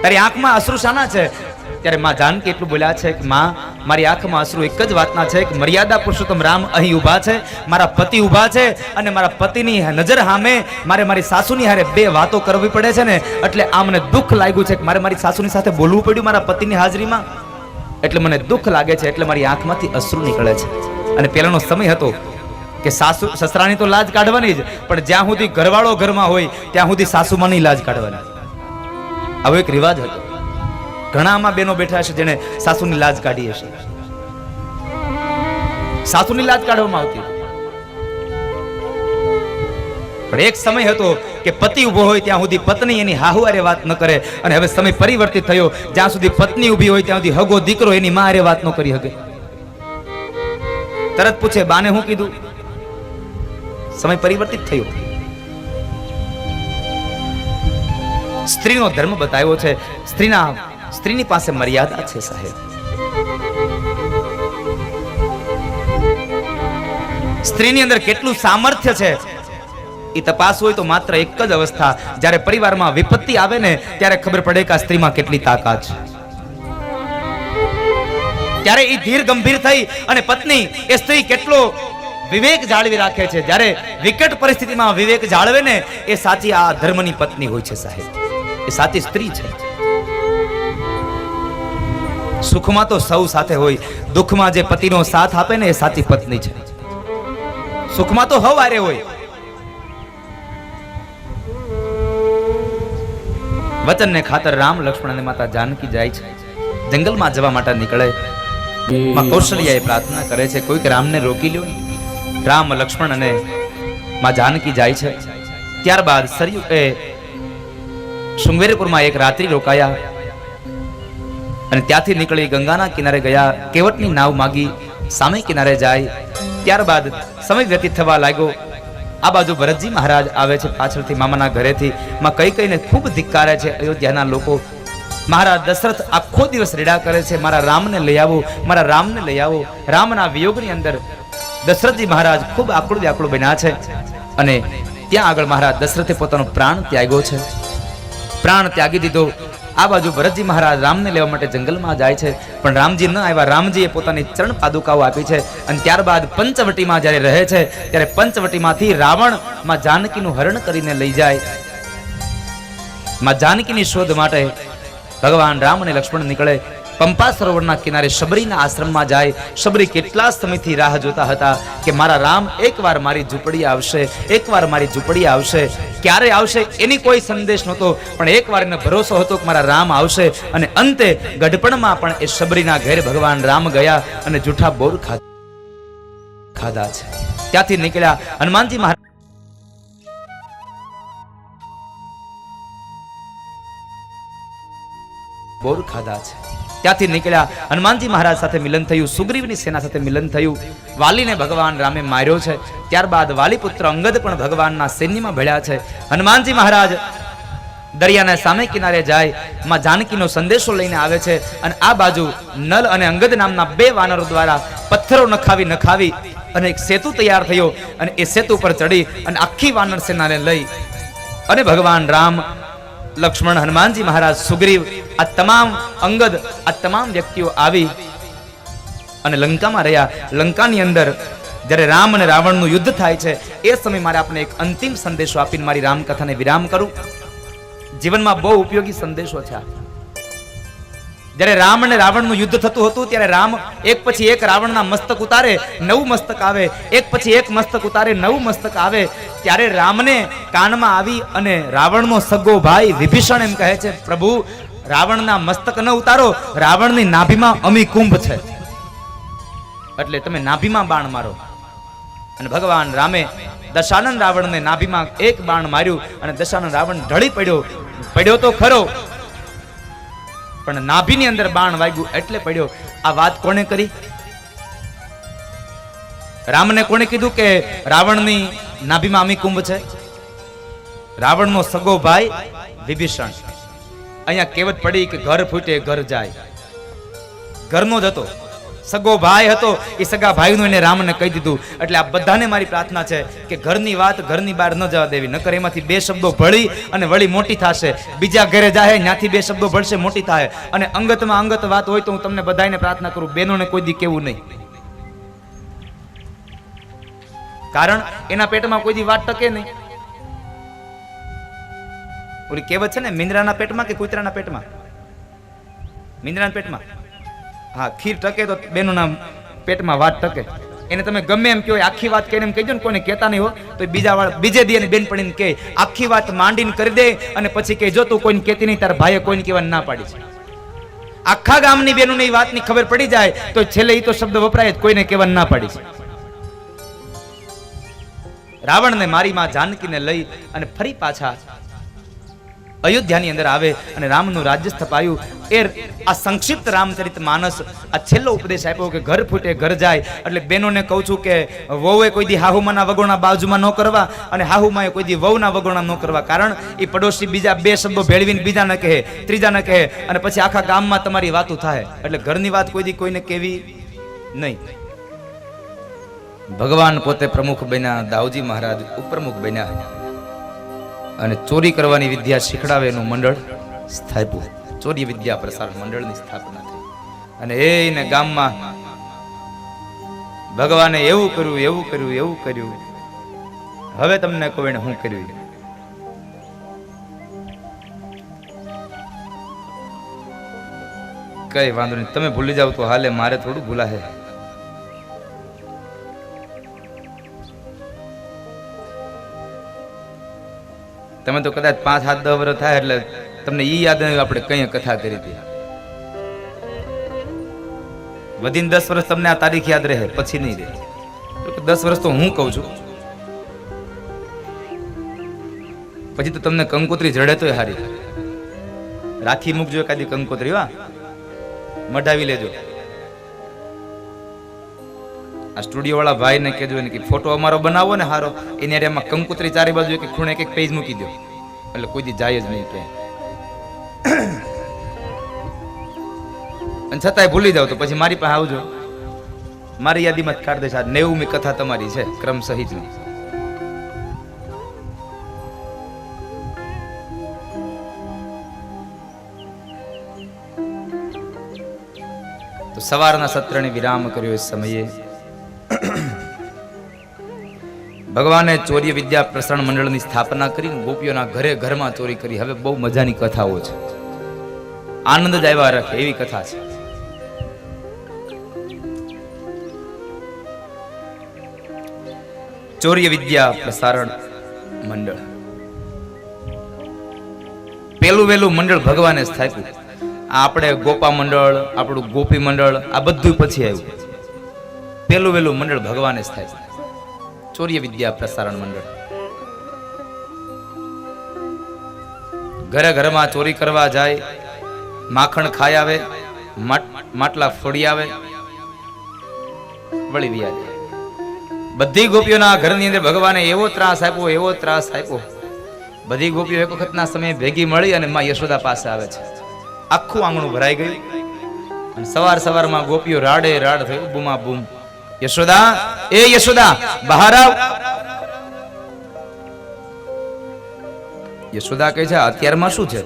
તારી આંખમાં અશ્રુ શાના છે? ત્યારે માં જાનકી એટલું બોલ્યા છે કે માં, મારી આંખમાં અશ્રુ એક જ વાતના છે કે મર્યાદા પુરુષોત્તમ રામ અહીં ઊભા છે, મારા પતિ ઊભા છે અને મારા પતિની નજર સામે મારે મારી સાસુની હારે 2 વાતો કરવી પડે છે ને એટલે આ મને દુઃખ લાગ્યું છે કે મારે મારી સાસુની સાથે બોલવું પડ્યું મારા પતિની હાજરીમાં, એટલે મને દુઃખ લાગે છે, એટલે મારી આંખમાંથી અશ્રુ નીકળે છે. અને પહેલાનો સમય હતો કે સાસુ સસરાની તો લાજ કાઢવાની જ, પણ જ્યાં સુધી ઘરવાળો ઘરમાં હોય ત્યાં સુધી સાસુમાની લાજ કાઢવાની. આવો એક રિવાજ હતો. ઘણામાં બેનો બેઠા હશે જેને સાસુની લાજ કાઢી હશે. સાસુની લાજ કાઢવામાં આવતી, પણ એક સમય હતો કે પતિ ઉભો હોય ત્યાં સુધી પત્ની એની હાહુ હારે વાત ન કરે, અને હવે સમય પરિવર્તિત થયો, જ્યાં સુધી પત્ની ઊભી હોય ત્યાં સુધી હગો દીકરો એની માં હારે વાત ન કરી શકે. તરત પૂછે, બાને હું કીધું? સમય પરિવર્તિત થયો. સ્ત્રીનો ધર્મ બતાવ્યો છે. સ્ત્રીની પાસે મર્યાદા છે સાહેબ. સ્ત્રીની અંદર કેટલું સામર્થ્ય છે એ તપાસ હોય તો માત્ર એક જ અવસ્થા, જ્યારે પરિવારમાં વિપત્તિ આવે ને ત્યારે ખબર પડે કે આ સ્ત્રીમાં કેટલી તાકાત છે. ત્યારે એ ધીર ગંભીર થઈ અને પત્ની એ સ્ત્રી કેટલો વિવેક જાળવી રાખે છે. જ્યારે વિકટ પરિસ્થિતિમાં વિવેક જાળવે ને એ સાચી આ ધર્મની પત્ની હોય છે સાહેબ, એ સાચી સ્ત્રી છે. સુખમાં તો સૌ સાથે હોય, દુઃખમાં જે પતિનો સાથ આપે ને એ સાચી પત્ની છે. સુખમાં તો હવારે હોય. વચનને ખાતર રામ લક્ષ્મણ અને માતા જાનકી જાય છે, જંગલમાં જવા માટે નીકળે. માં કૌશલ્યાએ પ્રાર્થના કરે છે, કોઈક રામને રોકી લ્યો. રામ લક્ષ્મણ અને માં જાનકી જાય છે. ત્યારબાદ સરયુ શૃંગેરીપુરમાં એક રાત્રિ રોકાયા અને ત્યાંથી નીકળી ગંગાના કિનારે ગયા. કેવટની નાવ માગી સામે કિનારે જાય. ત્યારબાદ સમય વ્યતીત થવા લાગ્યો. આ બાજુ ભરતજી મહારાજ આવે છે પાછળથી મામાના ઘરેથી. માં કઈ કઈને ખૂબ ધિક્કારે છે અયોધ્યાના લોકો. મહારાજ દશરથ આખો દિવસ રીડા કરે છે, મારા રામને લઈ આવો, મારા રામને લઈ આવો. રામના વિયોગની અંદર દશરથજી મહારાજ ખૂબ આકુળ વ્યાકુળ બન્યા છે અને ત્યાં આગળ મહારાજ દશરથે પોતાનો પ્રાણ ત્યાગ્યો છે, પ્રાણ ત્યાગી દીધો. આ બાજુ ભરતજી મહારાજ રામને લેવા માટે જંગલમાં જાય છે, પણ રામજી ન આવ્યા. રામજીએ પોતાની ચરણ પાદુકાઓ આપી છે અને ત્યારબાદ પંચવટીમાં જ્યારે રહે છે ત્યારે પંચવટીમાંથી રાવણ માં જાનકીનું હરણ કરીને લઈ જાય. માં જાનકીની શોધ માટે ભગવાન રામ અને લક્ષ્મણ નીકળે. પંપા સરોવરના કિનારે શબરીના આશ્રમમાં જાય. શબરી કેટલા સમયથી રાહ જોતા હતા કે મારા રામ એકવાર મારી ઝૂંપડી આવશે, એકવાર મારી ઝૂંપડી આવશે. ક્યારે આવશે એની કોઈ સંદેશ નહોતો, પણ એકવાર એને ભરોસો હતો કે મારા રામ આવશે. અને અંતે ગઢપણમાં પણ એ શબરીના ઘરે ભગવાન રામ ગયા અને જૂઠા બોર ખાધા છે. ત્યાંથી નીકળ્યા હનુમાનજી મહારાજ બોર ખાધા છે. ત્યાંથી નીકળ્યા હનુમાનજી મહારાજ સાથે મિલન થયું, સુગ્રીવની સેના સાથે મિલન થયું. વાલીને ભગવાન રામે માર્યો છે. ત્યારબાદ વાલી પુત્ર અંગદ પણ ભગવાનના સૈન્યમાં ભળ્યા છે. હનુમાનજી મહારાજ દરિયાના સામે કિનારે જાય, માં જાનકીનો સંદેશો લઈને આવે છે અને આ બાજુ નલ અને અંગદ નામના બે વાનરો દ્વારા પથ્થરો નખાવી અને એક સેતુ તૈયાર થયો અને એ સેતુ પર ચડી અને આખી વાનર સેનાને લઈ અને ભગવાન રામ, લક્ષ્મણ, હનુમાનજી મહારાજ, સુગ્રીવ, આ તમામ અંગદ, આ તમામ વ્યક્તિઓ આવી અને લંકામાં રહ્યા. લંકાની અંદર જ્યારે રામ અને રાવણનું યુદ્ધ થાય છે એ સમય મારે આપણે એક અંતિમ સંદેશો આપીને મારી રામકથાને વિરામ કરું. જીવનમાં બહુ ઉપયોગી સંદેશો છે. જ્યારે રામ અને રાવણનું યુદ્ધ થતું હતું ત્યારે રામ એક પછી એક રાવણના મસ્તક ઉતારે, નવું મસ્તક આવે, એક પછી એક મસ્તક ઉતારે, નવું મસ્તક આવે. ત્યારે રામને કાનમાં આવી અને રાવણનો સગો ભાઈ વિભીષણ એમ કહે છે, પ્રભુ રાવણના મસ્તક ન ઉતારો, રાવણની નાભીમાં અમી કુંભ છે, એટલે તમે નાભીમાં બાણ મારો. અને ભગવાન રામે દશાનન રાવણને નાભીમાં એક બાણ માર્યું અને દશાનન રાવણ ઢળી પડ્યો તો ખરો, પણ નાભીની અંદર બાણ વાગ્યું એટલે પડ્યો. આ વાત કોણે કરી? રામને કોણે કીધું કે રાવણની નાભીમાં અમી કુંભ છે? રાવણનો સગો ભાઈ વિભીષણ. અહીંયા કહેવત પડી કે ઘર ફૂટે ઘર જાય. ઘરનો જ હતો, સગો ભાઈ હતો. એ સગા ભાઈનું એને રામને કહી દીધું. એટલે આ બધાને મારી પ્રાર્થના છે કે ઘરની વાત ઘરની બહાર ન જવા દેવી, નકર એમાંથી બે શબ્દો ભળી અને વળી મોટી થશે. બીજા ઘરે જાય ત્યાંથી બે શબ્દો ભળશે, મોટી થાય. અને અંગતમાં અંગત વાત હોય તો હું તમને બધાને પ્રાર્થના કરું, બહેનોને કોઈ દી કેવું નહીં, કારણ એના પેટમાં કોઈ દી વાત ટકે નહીં. ઓલી કહેવત છે ને, મીંદરાના પેટમાં કે કૂતરાના પેટમાં? મીંદરાના પેટમાં. હા, ખીર ટકે તો બેનોના પેટમાં વાત ટકે. એને તમે ગમે એમ કહો, આખી વાત કહીને એમ કહેજો ને, કોઈને કહેતા નહીં હો તો બીજે દી બેન પડીને કહે, આખી વાત માંડીને કરી દે અને પછી કહેજો તું કોઈને કહેતી નહીં, તારા ભાઈએ કોઈને કહેવાની ના પાડી છે. આખા ગામની બેનોને એ વાતની ખબર પડી જાય તો છેલ્લે એ તો શબ્દ વપરાય જ, કોઈને કહેવાની ના પાડી છે. રાવણને મારી માં જાનકીને લઈ અને ફરી પાછા અયોધ્યાની અંદર આવે અને રામનું રાજ્ય સ્થપાયું. એ આ સંક્ષિપ્ત રામચરિત માનસ, આ છેલ્લો ઉપદેશ આપ્યો કે ઘર ફૂટે ઘર જાય. એટલે બહેનોને કહું છું કે વહુએ કોઈ દી હાહુમાના વગોણા બાજુમાં ન કરવા અને હાહુમાએ કોઈ દી વહુના વગોણા ન કરવા. કારણ એ પડોશી બીજા બે શબ્દો ભેળવીને બીજા ન કહે, ત્રીજા ન કહે અને પછી આખા ગામમાં તમારી વાતો થાય. એટલે ઘરની વાત કોઈ દી કોઈને કહેવી નહીં. ભગવાન પોતે પ્રમુખ બન્યા, દાઉજી મહારાજ ઉપપ્રમુખ બન્યા અને ચોરી કરવાની વિદ્યા શીખડાવે એનું મંડળ સ્થાપ્યું. ચોરી વિદ્યા પ્રસારણ મંડળની સ્થાપના થઈ. અને એને ગામમાં ભગવાને એવું કર્યું. હવે તમને કહું એને શું કર્યું. કઈ વાંધો નહીં, તમે ભૂલી જાવ તો હાલે, મારે થોડું ભૂલાશે. તમે તો કદાચ 5-7-10 વર્ષ થાય એટલે તમને ઈ યાદ નહીં આપણે કઈ કથા કરી હતી. વધીને 10 વર્ષ તમને આ તારીખ યાદ રહે, પછી નહીં રહે. 10 વર્ષ તો હું કહું છું, પછી તો તમને કંકોત્રી જડે તોય હારી. રાખી મૂકજો એકાદી કંકોત્રી, વા મઢાવી લેજો. આ સ્ટુડિયો વાળા ભાઈ ને કહેજો ને કે ફોટો અમારો બનાવો ને હારો, એની એમાં કંકોત્રી ચારે બાજુ એક ખૂણે એક પેજ મૂકી દો, એટલે કોઈ દી જાય જ નહીં ક્યાંય. અને છતાંય ભૂલી જાવ તો પછી મારી પાસે આવજો, મારી યાદીમાં જ કાઢ દઈશ. આ 90મી કથા તમારી છે ક્રમ સહિતની. તો સવારના સત્રને વિરામ કર્યો એ સમયે ભગવાને ચોર્ય વિદ્યા પ્રસારણ મંડળની સ્થાપના કરીને ગોપીઓના ઘરે ઘરમાં ચોરી કરી. હવે બહુ મજાની કથાઓ છે, આનંદ જ આવ્યા રાખે એવી કથા છે. ચોર્ય વિદ્યા પ્રસારણ મંડળ પેલું વેલું મંડળ ભગવાને સ્થાપ્યું. આપણે ગોપા મંડળ, આપણું ગોપી મંડળ, આ બધું પછી આવ્યું. પેલું વેલું મંડળ ભગવાને સ્થાપ્યું, ચોર્ય વિદ્યા પ્રસારણ મંડળ. ઘરે ઘરમાં ચોરી કરવા જાય, માખણ ખાઈ આવે, માટલા ફોડી આવે, વળી વ્યા જાય. બધી ગોપીઓના ઘરની અંદર ભગવાને એવો ત્રાસ આપ્યો, એવો ત્રાસ આપ્યો. બધી ગોપીઓ એક વખતના સમયે ભેગી મળી અને માં યશોદા પાસે આવે છે. આખું આંગણું ભરાઈ ગયું અને સવારમાં ગોપીઓ રાડે રાડ થયું, બૂમા બૂમ. યશોદા, એ યશોદા, બહાર આવ. યશોદા કહે છે અત્યારમાં શું છે?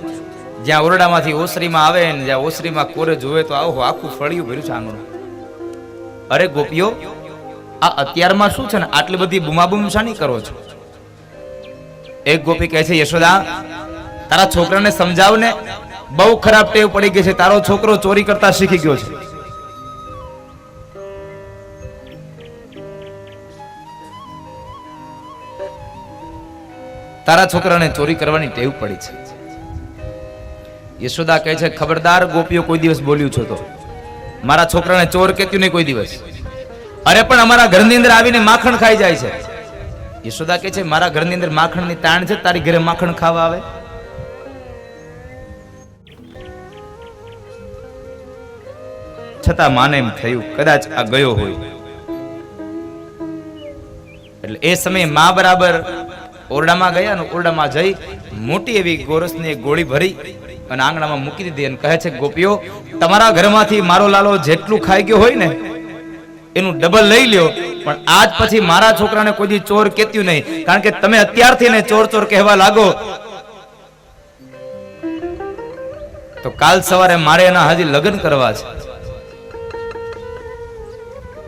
જ્યાં ઓરડામાંથી ઓસરીમાં આવે ને જ્યાં ઓસરીમાં કોરે જોવે તો આવો આખું ફળિયું ભર્યું છે આંગણું. અરે ગોપીઓ, આ અત્યારમાં શું છે ને આટલી બધી બૂમાબૂમ શાની કરો છો? એક ગોપી કહે છે યશોદા, તારા છોકરાને સમજાવ ને, બહુ ખરાબ ટેવ પડી ગઈ છે. તારો છોકરો ચોરી કરતા શીખી ગયો છે. તારા છોકરાને ચોરી કરવાની ટેવ પડી છે. યશોદા કહે છે ખબરદાર ગોપીઓ, કોઈ દિવસ બોલ્યું છો તો મારા છોકરાને ચોર કહેતું નહીં કોઈ દિવસ. અરે પણ અમારા ઘરની અંદર આવીને માખણ ખાઈ જાય છે. યશોદા કહે છે મારા ઘરની અંદર માખણની તાણ છે, તારી ઘરે માખણ ખાવા આવે? છતાં માને એમ થયું કદાચ આ ગયો હોય. એટલે એ સમયે માં બરાબર ઓરડામાં ગયા અને ઓરડામાં જઈ મોટી એવી ગોરસની એક ગોળી ભરી અને આંગણામાં મૂકી દીધી અને કહે છે ગોપીઓ, તમારા ઘરમાંથી મારો લાલો જેટલું ખાઈ ગયો હોય ને એનું ડબલ લઈ લ્યો, પણ આજ પછી મારા છોકરાને કોઈ દી ચોર કહેતું નહીં. કારણ કે તમે અત્યારથી ને ચોર ચોર કહેવા લાગો તો કાલ સવારે મારે એના હજી લગ્ન કરવા છે.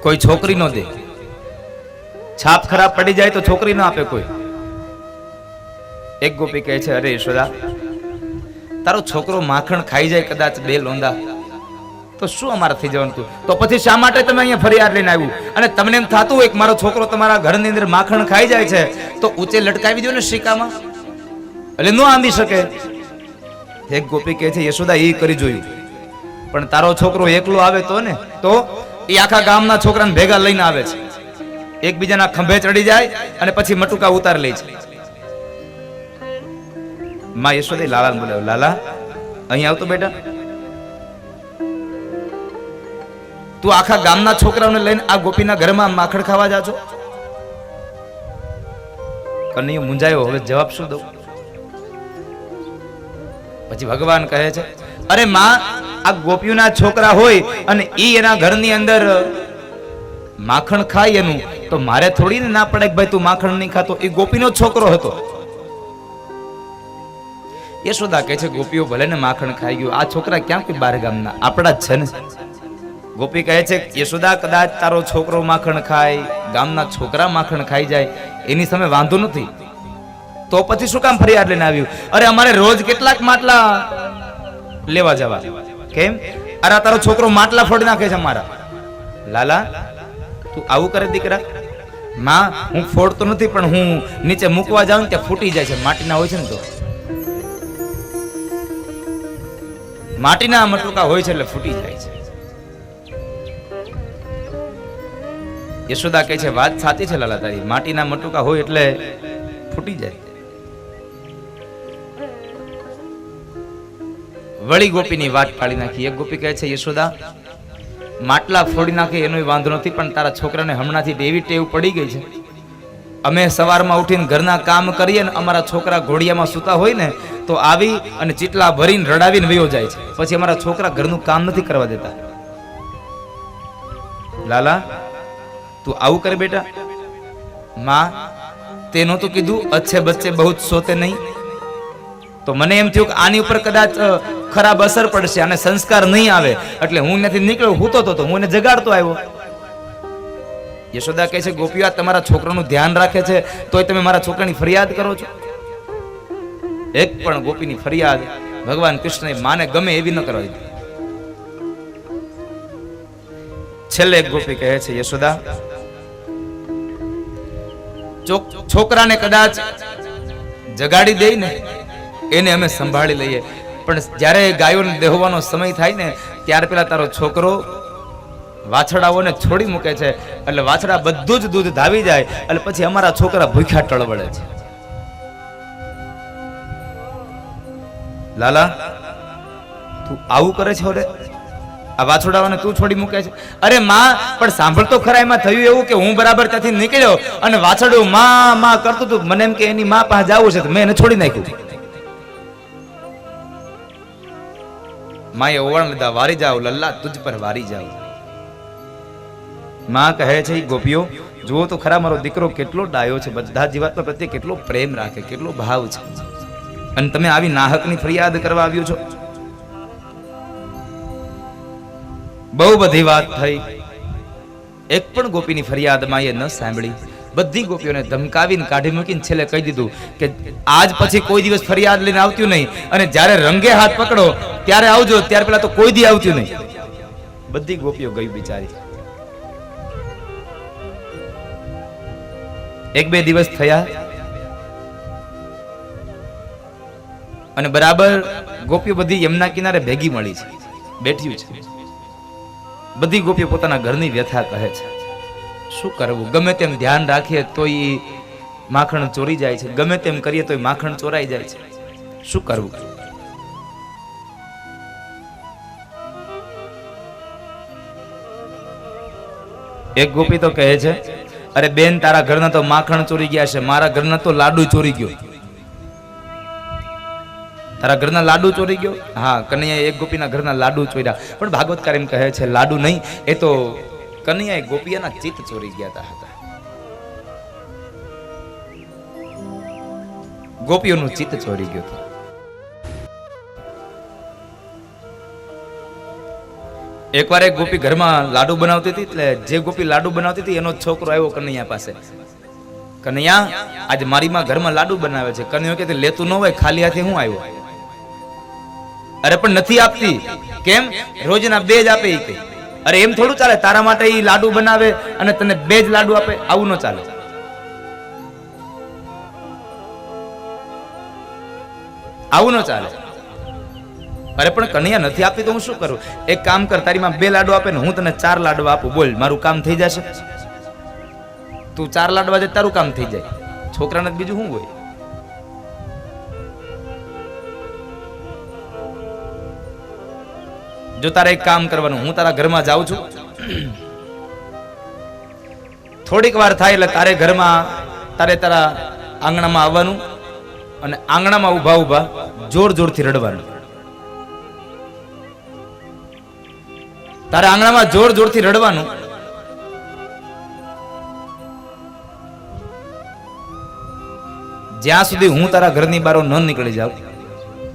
કોઈ છોકરી નો દે, છાપ ખરાબ પડી જાય તો છોકરી ના આપે કોઈ. એક ગોપી કહે છે અરે યશોદા, તારો છોકરો માખણ ખાઈ જાય કદાચ 2 લોંદા તો શું અમારાથી જવાનું તું? તો પછી શા માટે તમે અહીંયા ફરિયાદ લઈને આવ્યું? અને તમને એમ થતું હોય કે મારો છોકરો તમારા ઘરની અંદર માખણ ખાઈ જાય છે તો ઊંચે લટકાવી દો ને શીકામાં, એટલે ન આંબી શકે. એક ગોપી કહે છે યશોદા એ કરી જોયું, પણ તારો છોકરો એકલો આવે તો ને, તો એ આખા ગામના છોકરાને ભેગા લઈને આવે છે, એકબીજાના ખંભે ચડી જાય અને પછી મટુકા ઉતાર લે છે. માં યશોદા લાલાને બોલાવ્યો, લાલા અહીં આવતો બેટા, તું આખા ગામના છોકરાઓને લઈને આ ગોપીના ઘરમાં માખણ ખાવા જા છો? કનૈયો મૂંઝાયો, હવે જવાબ શું દઉં? પછી ભગવાન કહે છે અરે માં, આ ગોપીઓના છોકરા હોય અને ઈ એના ઘરની અંદર માખણ ખાય એનું તો મારે થોડી ને ના પડે કે ભાઈ તું માખણ નહીં ખાતો. એ ગોપીનો છોકરો હતો. યશોદા કહે છે ગોપીઓ ભલે ને માખણ ખાઈ ગયું, આ છોકરા ક્યાં કોઈ બાર ગામના, આપણા જ છે ને. ગોપી કહે છે યશોદા, કદાચ તારો છોકરો માખણ ખાય, ગામના છોકરા માખણ ખાઈ જાય, એની સામે વાંધો નથી, તો પછી શું કામ ફરિયાદ લઈને આવ્યું? અરે અમારે રોજ કેટલાક માટલા લેવા જવા. કેમ? અરે તારો છોકરો માટલા ફોડી નાખે છે અમારા. લાલા તું આવું કરે દીકરા? માં હું ફોડતો નથી, પણ હું નીચે મૂકવા જાઉં ત્યાં ફૂટી જાય છે, માટીના હોય છે ને તો માટીના મટુકા હોય છે એટલે ફૂટી જાય છે. યશોદા કહે છે વાત સાચી છે લાલા તારી, માટીના મટુકા હોય એટલે ફૂટી જાય. વળી ગોપીની વાત પાડી નાખી. એક ગોપી કહે છે યશોદા માટલા ફોડી નાખે એનો વાંધો નથી, પણ તારા છોકરાને હમણાંથી એવી ટેવ પડી ગઈ છે, અમે સવારમાં ઉઠીને ઘરના કામ કરીએ ને અમારા છોકરા ઘોડિયામાં સૂતા હોય ને તો આવી અને ચીટલા ભરીને રડાવીને વયો જાય છે, પછી અમારા છોકરા ઘરનું કામ નથી કરવા દેતા. લાલા તું આવું કરે બેટા? માં તે નહોતું કીધું અચ્છે બચ્ચે બહુ સોતે નહીં? તો મને એમ થયું કે આની ઉપર કદાચ ખરાબ અસર પડશે અને સંસ્કાર નહીં આવે, એટલે હું નથી નીકળ્યો, હું તો હું એને જગાડતો આવ્યો. યશોદા કહે છે ગોપીઓ તમારા છોકરાનું ધ્યાન રાખે છે તોય તમે મારા છોકરાની ફરિયાદ કરો છો? એક પણ ગોપીની ફરિયાદ ભગવાન કૃષ્ણએ માને ગમે એવી ન કરવા દીધી. છેલ્લે એક ગોપી કહે છે યશોદા છોકરાને કદાચ જગાડી દે ને એને અમે સંભાળી લઈએ, પણ જ્યારે ગાયોને દેહવાનો સમય થાય ને ત્યાર પેલા તારો છોકરો વાછડાઓને છોડી મૂકે છે, એટલે વાછડા બધું જ દૂધ ધાવી જાય, એટલે પછી અમારા છોકરા ભૂખ્યા ટળવળે છે. લાલા તું આવું કરે છે? ઓરે આ વાછડાઓને તું છોડી મૂકે છે? અરે માં પણ સાંભળ તો ખરા, એમાં થયું એવું કે હું બરાબર ત્યાંથી નીકળ્યો અને વાછડું માં માં કરતું હતું, મને એમ કે એની માં પાસે જવું છે તો મેં એને છોડી નાખ્યું. માએ ઓવણ લીધા, વારી જાવ લલ્લા તુજ પર વારી જાવ. માં કહે છે ગોપીઓ જુઓ તો ખરા મારો દીકરો કેટલો ડાયો છે, બધા જીવાત્મા પ્રત્યે કેટલો પ્રેમ રાખે, કેટલો ભાવ છે, અને તમે આવી નાહકની ફરિયાદ કરવા આવ્યો છો. બહુ બધી વાત થઈ, એક પણ ગોપીની ફરિયાદ માએ ન સાંભળી. બધી ગોપીઓને ધમકાવીને કાઢી મૂકીને છેલ્લે કહી દીધું કે આજ પછી કોઈ દિવસ ફરિયાદ લઈને આવતું નહીં, અને જ્યારે રંગે હાથ પકડો ત્યારે આવજો, ત્યાર પેલા તો કોઈ દી આવતું નહીં. બધી ગોપીઓ ગઈ બિચારી. એક બે દિવસ થયા અને બરાબર ગોપીઓ બધી યમુના કિનારે ભેગી મળી છે, બેઠી છે. બધી ગોપીઓ પોતાના ઘરની વ્યથા કહે છે. શું કરવું, ગમે તેમ ધ્યાન રાખીએ તો માખણ ચોરી જાય છે, ગમે તેમ કરીએ તો માખણ ચોરાઈ જાય છે, શું કરવું? એક ગોપી તો કહે છે અરે બેન તારા ઘરના તો માખણ ચોરી ગયા છે, મારા ઘરના તો લાડુ ચોરી ગયો. તારા ઘરના લાડુ ચોરી ગયો? હા, કનૈયા એક ગોપીના ઘરના લાડુ ચોર્યા. પણ ભાગવતકાર એમ કહે છે લાડુ નહીં, એ તો કનૈયાએ ગોપીઓના ચિત્ત ચોરી ગયા હતા. ગોપીઓનું ચિત્ત ચોરી ગયું હતું. એકવાર એક ગોપી ઘરમાં લાડુ બનાવતી હતી, એટલે જે ગોપી લાડુ બનાવતી હતી એનો છોકરો આવ્યો કનૈયા પાસે. કનૈયા આજે મારી માં ઘરમાં લાડુ બનાવે છે. કનૈયો કે લેતું ન હોય, ખાલી હાથે હું આવ્યો? અરે પણ નથી આપતી. કેમ? રોજના 2 જ આપે. એ કઈ અરે એમ થોડું ચાલે, તારા માટે એ લાડુ બનાવે અને તને 2 જ લાડુ આપે, આવું ન ચાલે. આવું ન ચાલે. અરે પણ કનૈયા નથી આપતી તો હું શું કરું? એક કામ કર, તારી માં 2 લાડુ આપે ને હું તને 4 લાડુ આપું, બોલ મારું કામ થઈ જશે. તું 4 લાડવા દે, તારું કામ થઈ જાય. છોકરાને બીજું શું હોય? જો તારે એક કામ કરવાનું, હું તારા ઘરમાં જાઉં છું, થોડીક વાર થાય એટલે તારે ઘરમાં તારા આંગણામાં આવવાનું અને આંગણામાં ઊભા ઊભા જોર જોરથી રડવાનું. તારા આંગણામાં જોર જોરથી રડવાનું. જ્યાં સુધી હું તારા ઘરની બહાર ન નીકળી જાઉં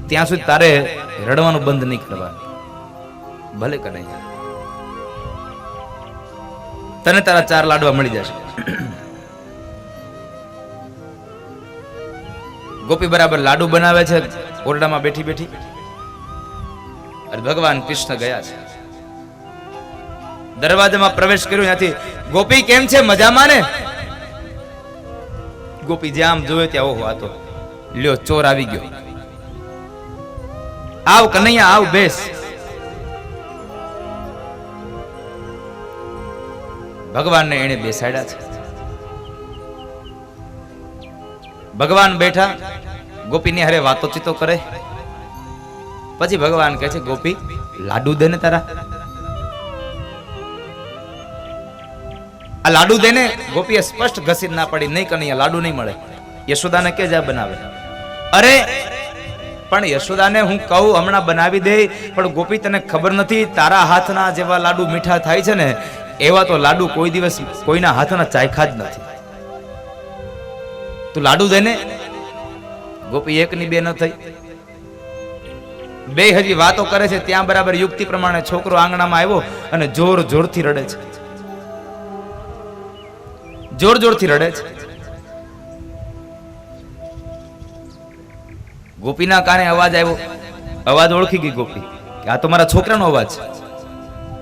ત્યાં સુધી તારે રડવાનું બંધ નહીં કરવાનું. ભલે કરે તને તારા 4 લાડવા મળી જશે. ગોપી બરાબર લાડુ બનાવે છે ઓરડામાં બેઠી બેઠી, અને ભગવાન કૃષ્ણ ગયા છે. દરવાજામાં પ્રવેશ કર્યો, ત્યાંથી ગોપી કેમ છે, મજામાં ને? ગોપી જે આમ જોયો ત્યાં ઓહો આ તો લ્યો ચોર આવી ગયો. આવ કનૈયા આવ બેસ. ભગવાનને એને બેસાડ્યા છે. ભગવાન બેઠા ગોપીની હારે વાતોચીતો કરે. પછી ભગવાન કહે છે ગોપી લાડુ દે ને તારા. આ લાડુ દે ને. ગોપીએ સ્પષ્ટ ઘસી ના પડી નહીં કનૈયા લાડુ નહીં મળે. યશોદાને કે જા બનાવે. અરે પણ યશોદાને હું કહું હમણાં બનાવી દે, પણ ગોપી તને ખબર નથી તારા હાથના જેવા લાડુ મીઠા થાય છે ને એવા તો લાડુ કોઈ દિવસ કોઈના હાથના ચાખ્યા જ નથી. તું લાડુ દે ને. ગોપી એકની બે ન થઈ, બે હજી વાતો કરે છે. ત્યાં બરાબર યુક્તિ પ્રમાણે છોકરો આંગણામાં આવ્યો અને જોર જોરથી રડે છે. જોર જોરથી રડે છે. ગોપીના કાને અવાજ આવ્યો. અવાજ ઓળખી ગઈ ગોપી કે આ તો મારા છોકરાનો અવાજ છે.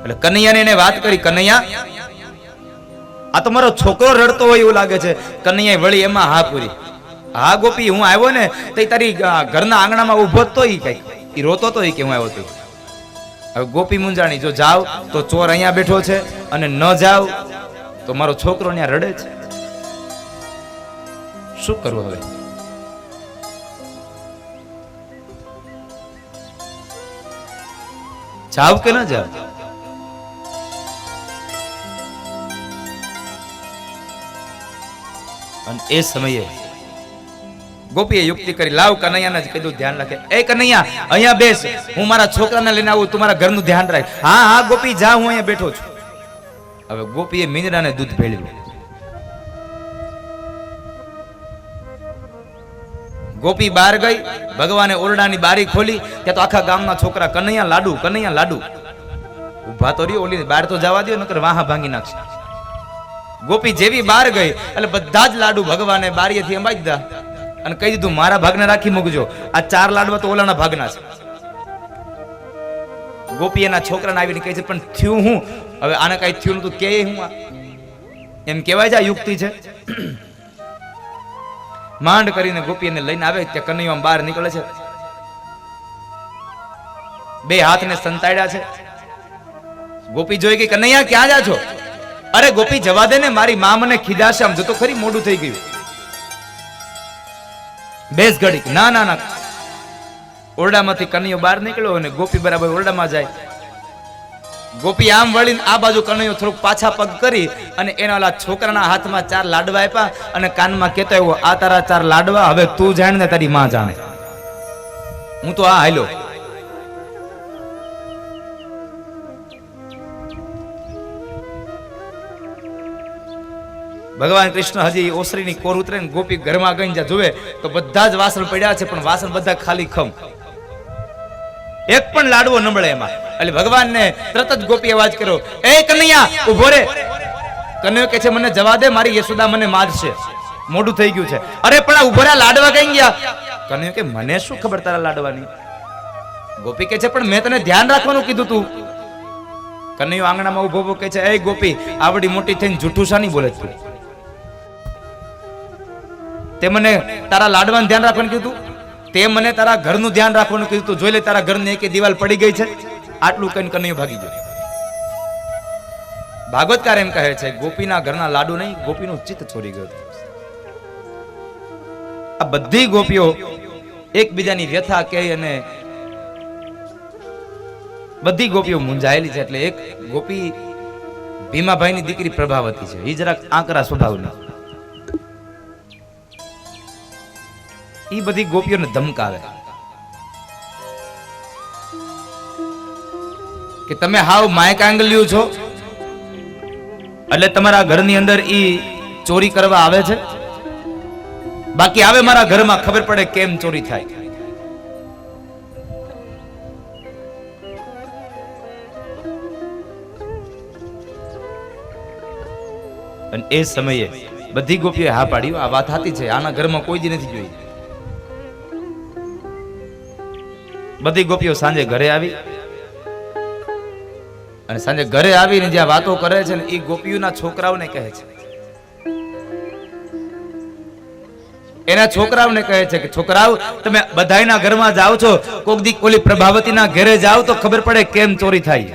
એટલે કનૈયાને એને વાત કરી, કનૈયા આ તો મારો છોકરો રડતો હોય એવું લાગે છે. કનૈયા વળી એમાં હા પૂરી. હા ગોપી હું આવ્યો ને તો તારી ઘરના આંગણામાં ઉભો તો કઈક ઈ રોતો તો કે હું આવ્યો તો. હવે ગોપી મુંજાણી, જો જાવ તો ચોર અહીંયા બેઠો છે અને ન જાવ તો મારો છોકરો ત્યાં રડે છે. શું કરવું હવે? જાવ કે ન જાવ? અને એ સમયે ગોપીએ યુક્તિ કરી, લાવ કનૈયાને જ કીધું ધ્યાન રાખે. એ કનૈયા અહીંયા બેસ, હું મારા છોકરાને લઈને આવું, તું મારા ઘરનું ધ્યાન રાખ. હા હા ગોપી જા, હું અહીંયા બેઠો છું. હવે ગોપીએ મીંદડાને દૂધ ભેળવ્યું. ગોપી બહાર ગઈ. ભગવાને ઓરડાની બારી ખોલી. ત્યાં તો આખા ગામના છોકરા કનૈયા લાડુ, કનૈયા લાડુ. ઉભા તો રહ્યો, ઓલી બહાર તો જવા દો, નકર વાહા ભાંગી નાખશે. ગોપી જેવી બહાર ગઈ એટલે બધા જ લાડુ ભગવાને બારીએથી અંબાઈ દીધા અને કહી દીધું મારા ભાગને રાખી મૂકજો. આ 4 લાડવા તો ઓલાના ભાગના છે. ગોપી એના છોકરાને આવીને કહે છે પણ થયું હું? હવે આને કઈ થયું નતું કે હું એમ કહેવાય છે? આ યુક્તિ છે? માંડ કરીને ગોપી એને લઈને આવે. ત્યાં કનૈયો બહાર નીકળે છે. બે હાથને સંતાડ્યા છે. ગોપી જોઈ ગઈ, કનૈયા ક્યાં જા છો? અરે ગોપી જવા દે ને, મારી માં મને ખીજાશે. આમ જતો ખરી, મોડું થઈ ગયું. બેસ ઘડીક. ના ના ના. ઓરડામાંથી કનૈયો બહાર નીકળ્યો અને ગોપી બરાબર ઓરડામાં જાય. ગોપી આમ વળીને આ બાજુ કનૈયો થોડુંક પાછા પગ કરી અને એના ઓલા છોકરાના હાથમાં 4 લાડવા આપ્યા અને કાનમાં કહેતો આવ્યો, આ તારા 4 લાડવા, હવે તું જાણ ને તારી માં જાણે. હું તો આ હાલ્યો. ભગવાન કૃષ્ણ હજી ઓસરીની કોર ઉતરે ને ગોપી ઘરમાં ગઈ જ્યાં જોવે તો બધા જ વાસણ પડ્યા છે, પણ વાસણ બધા ખાલી ખમ. એક પણ લાડવો ન મળે એમાં. એટલે ભગવાનને તરત જ ગોપી અવાજ કર્યો, એ કનૈયા ઉભો રે. કનૈયો કહે છે મને જવા દે, મારી યશોદા મને મારશે, મોડું થઈ ગયું છે. અરે પણ આ ઉભો રે, લાડવા કઈ ગયા? કનૈયો કે મને શું ખબર તારા લાડવાની? ગોપી કહે છે પણ મેં તને ધ્યાન રાખવાનું કીધું તું. કનૈયો આંગણામાં ઉભો ઉભો કહે છે, એ ગોપી આવડી મોટી થઈને જૂઠું શાની બોલે તું? તે મને તારા લાડવાનું ધ્યાન રાખવાનું કીધું, તે મને તારા ઘરનું ધ્યાન રાખવાનું કીધું. તું જોઈ લે તારા ઘરની એક દિવાલ પડી ગઈ છે. આટલું કહીને કનૈયો ભાગી ગયો. ભાગવતકાર એમ કહે છે ગોપીના ઘરના લાડુ નહીં, ગોપીનું ચિત્ત ચોરી ગયું. આ બધી ગોપીઓ એકબીજાની વ્યથા કહે અને બધી ગોપીઓ મૂંઝાયેલી છે. એટલે એક ગોપી ભીમાભાઈની દીકરી પ્રભાવતી છે. એ જરાક આંકરા સ્વભાવની. એ બધી ગોપીઓને ધમકાવે કે તમે હાવ માયક આંગલ્યું છો, એટલે તમારા ઘરની અંદર ઈ ચોરી કરવા આવે છે. બાકી આવે મારા ઘરમાં, ખબર પડે કેમ ચોરી થાય. અને એ સમયે બધી ગોપીઓએ હા પાડી, આ વાત સાચી છે, આના ઘરમાં કોઈ દી નથી જોઈ. બધી ગોપીઓ સાંજે ઘરે આવી અને સાંજે ઘરે આવીને જ્યાં વાતો કરે છે ને એ ગોપીઓના છોકરાઓને કહે છે એના છોકરાઓને કહે છે કે છોકરાઓ તમે બધાયના ઘરમાં જાઓ છો, કોક દી ઓલી પ્રભાવતીના ઘરે જાઓ તો ખબર પડે કેમ ચોરી થાય.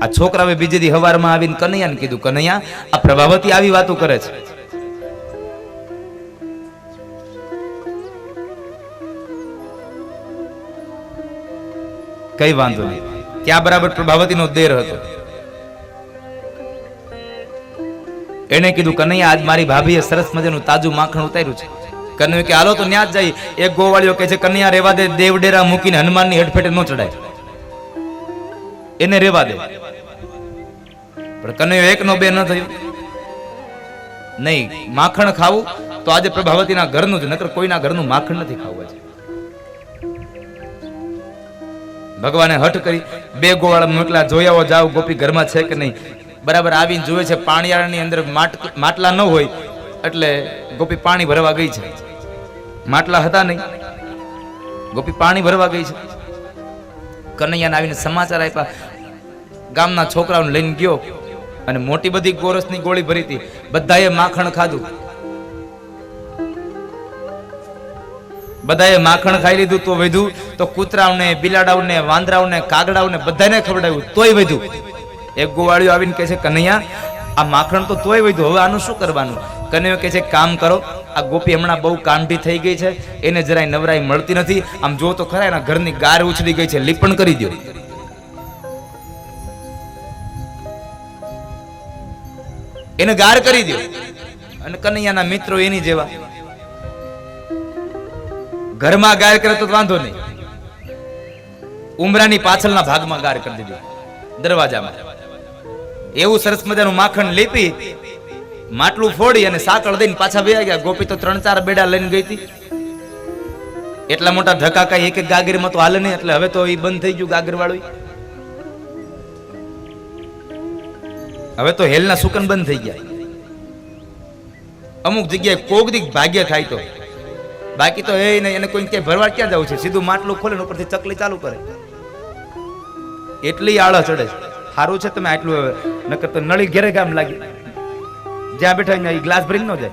આ છોકરાએ બીજે દી હવારમાં આવીને કનૈયાને કીધું, કનૈયા આ પ્રભાવતી આવી વાતો કરે છે. કઈ વાંધો નહીં. ત્યાં બરાબર પ્રભાવતીનો દેર હતો. એને કીધું, કનૈયા આજ મારી ભાભીએ સરસ મજાનું તાજું માખણ ઉતાર્યું છે. કનૈયો કે હાલો તો ન્યા જ જાય. એક ગોવાળિયો કે છે કનૈયા રેવા દે, દેવડેરા મૂકીને હનુમાનની હડફેટે ન ચડાય, એને રેવા દે. પણ કનૈયો એક નો બે ન થયો. નહીં, માખણ ખાવું તો આજે પ્રભાવતીના ઘરનું જ, નકર કોઈના ઘરનું માખણ નથી ખાવું. છે ભગવાને હઠ કરી બે ગોવાળા મોકલા, જોયાઓ જાવ ગોપી ઘરમાં છે કે નહીં. બરાબર આવીને જોવે છે પાણીયાળાની અંદર માટલા ન હોય એટલે ગોપી પાણી ભરવા ગઈ છે. માટલા હતા નહીં, ગોપી પાણી ભરવા ગઈ છે. કનૈયાને આવીને સમાચાર આપ્યા. ગામના છોકરાઓને લઈને ગયો અને મોટી બધી ગોરસની ગોળી ભરી હતી. બધાએ માખણ ખાધું, બધાએ માખણ ખાઈ લીધું તો વધ્યું તો કૂતરાઓને, બિલાડાઓને, વાંદરાઓને, કાગડાઓને બધાને ખવડાવ્યું તોય વધ્યું. એક ગોવાળિયો આવીને કહે છે કનૈયા આ માખણ તો તોય વધ્યું, હવે આનું શું કરવાનું? કનૈયો કહે છે કામ કરો, આ ગોપી હમણાં બહુ કાંઠી થઈ ગઈ છે, એને જરાય નવરાઈ મળતી નથી. આમ જો તો ખરા એના ઘરની ગાર ઉછળી ગઈ છે, લીપણ કરી દો. એને ગાર કરી દો. અને કનૈયાના મિત્રો એની જેવા, ઘરમાં ગાર કરે તો વાંધો નહીં, ઉમરાની પાછળના ભાગમાં ગાર કરી દીધી, દરવાજામાં. એવું સરસ મજાનું માખણ લીપી માટલું ફોડી અને સાકળ દઈને પાછા વયા ગયા. ગોપી તો 3-4 બેડા લઈને ગઈ હતી. એટલા મોટા ધક્કા કઈ એક ગાગરમાં તો હાલે નહીં, એટલે હવે તો એ બંધ થઈ ગયું ગાગર વાળું. હવે તો હેલના સુકન બંધ થઈ ગયા. અમુક જગ્યાએ કોક દીક ભાગ્ય થાય તો, બાકી તો એને કોઈ ક્યાંય ભરવા ક્યાં જવું છે? સીધું માટલું ખોલે ને ઉપરથી ચકલી ચાલુ કરે. એટલી આળસ ચડે. સારું છે તમે આટલું, નકર તો નળી ઘેરે ગામ લાગી. જ્યાં બેઠા ત્યાં ગ્લાસ ભરીને ન જાય,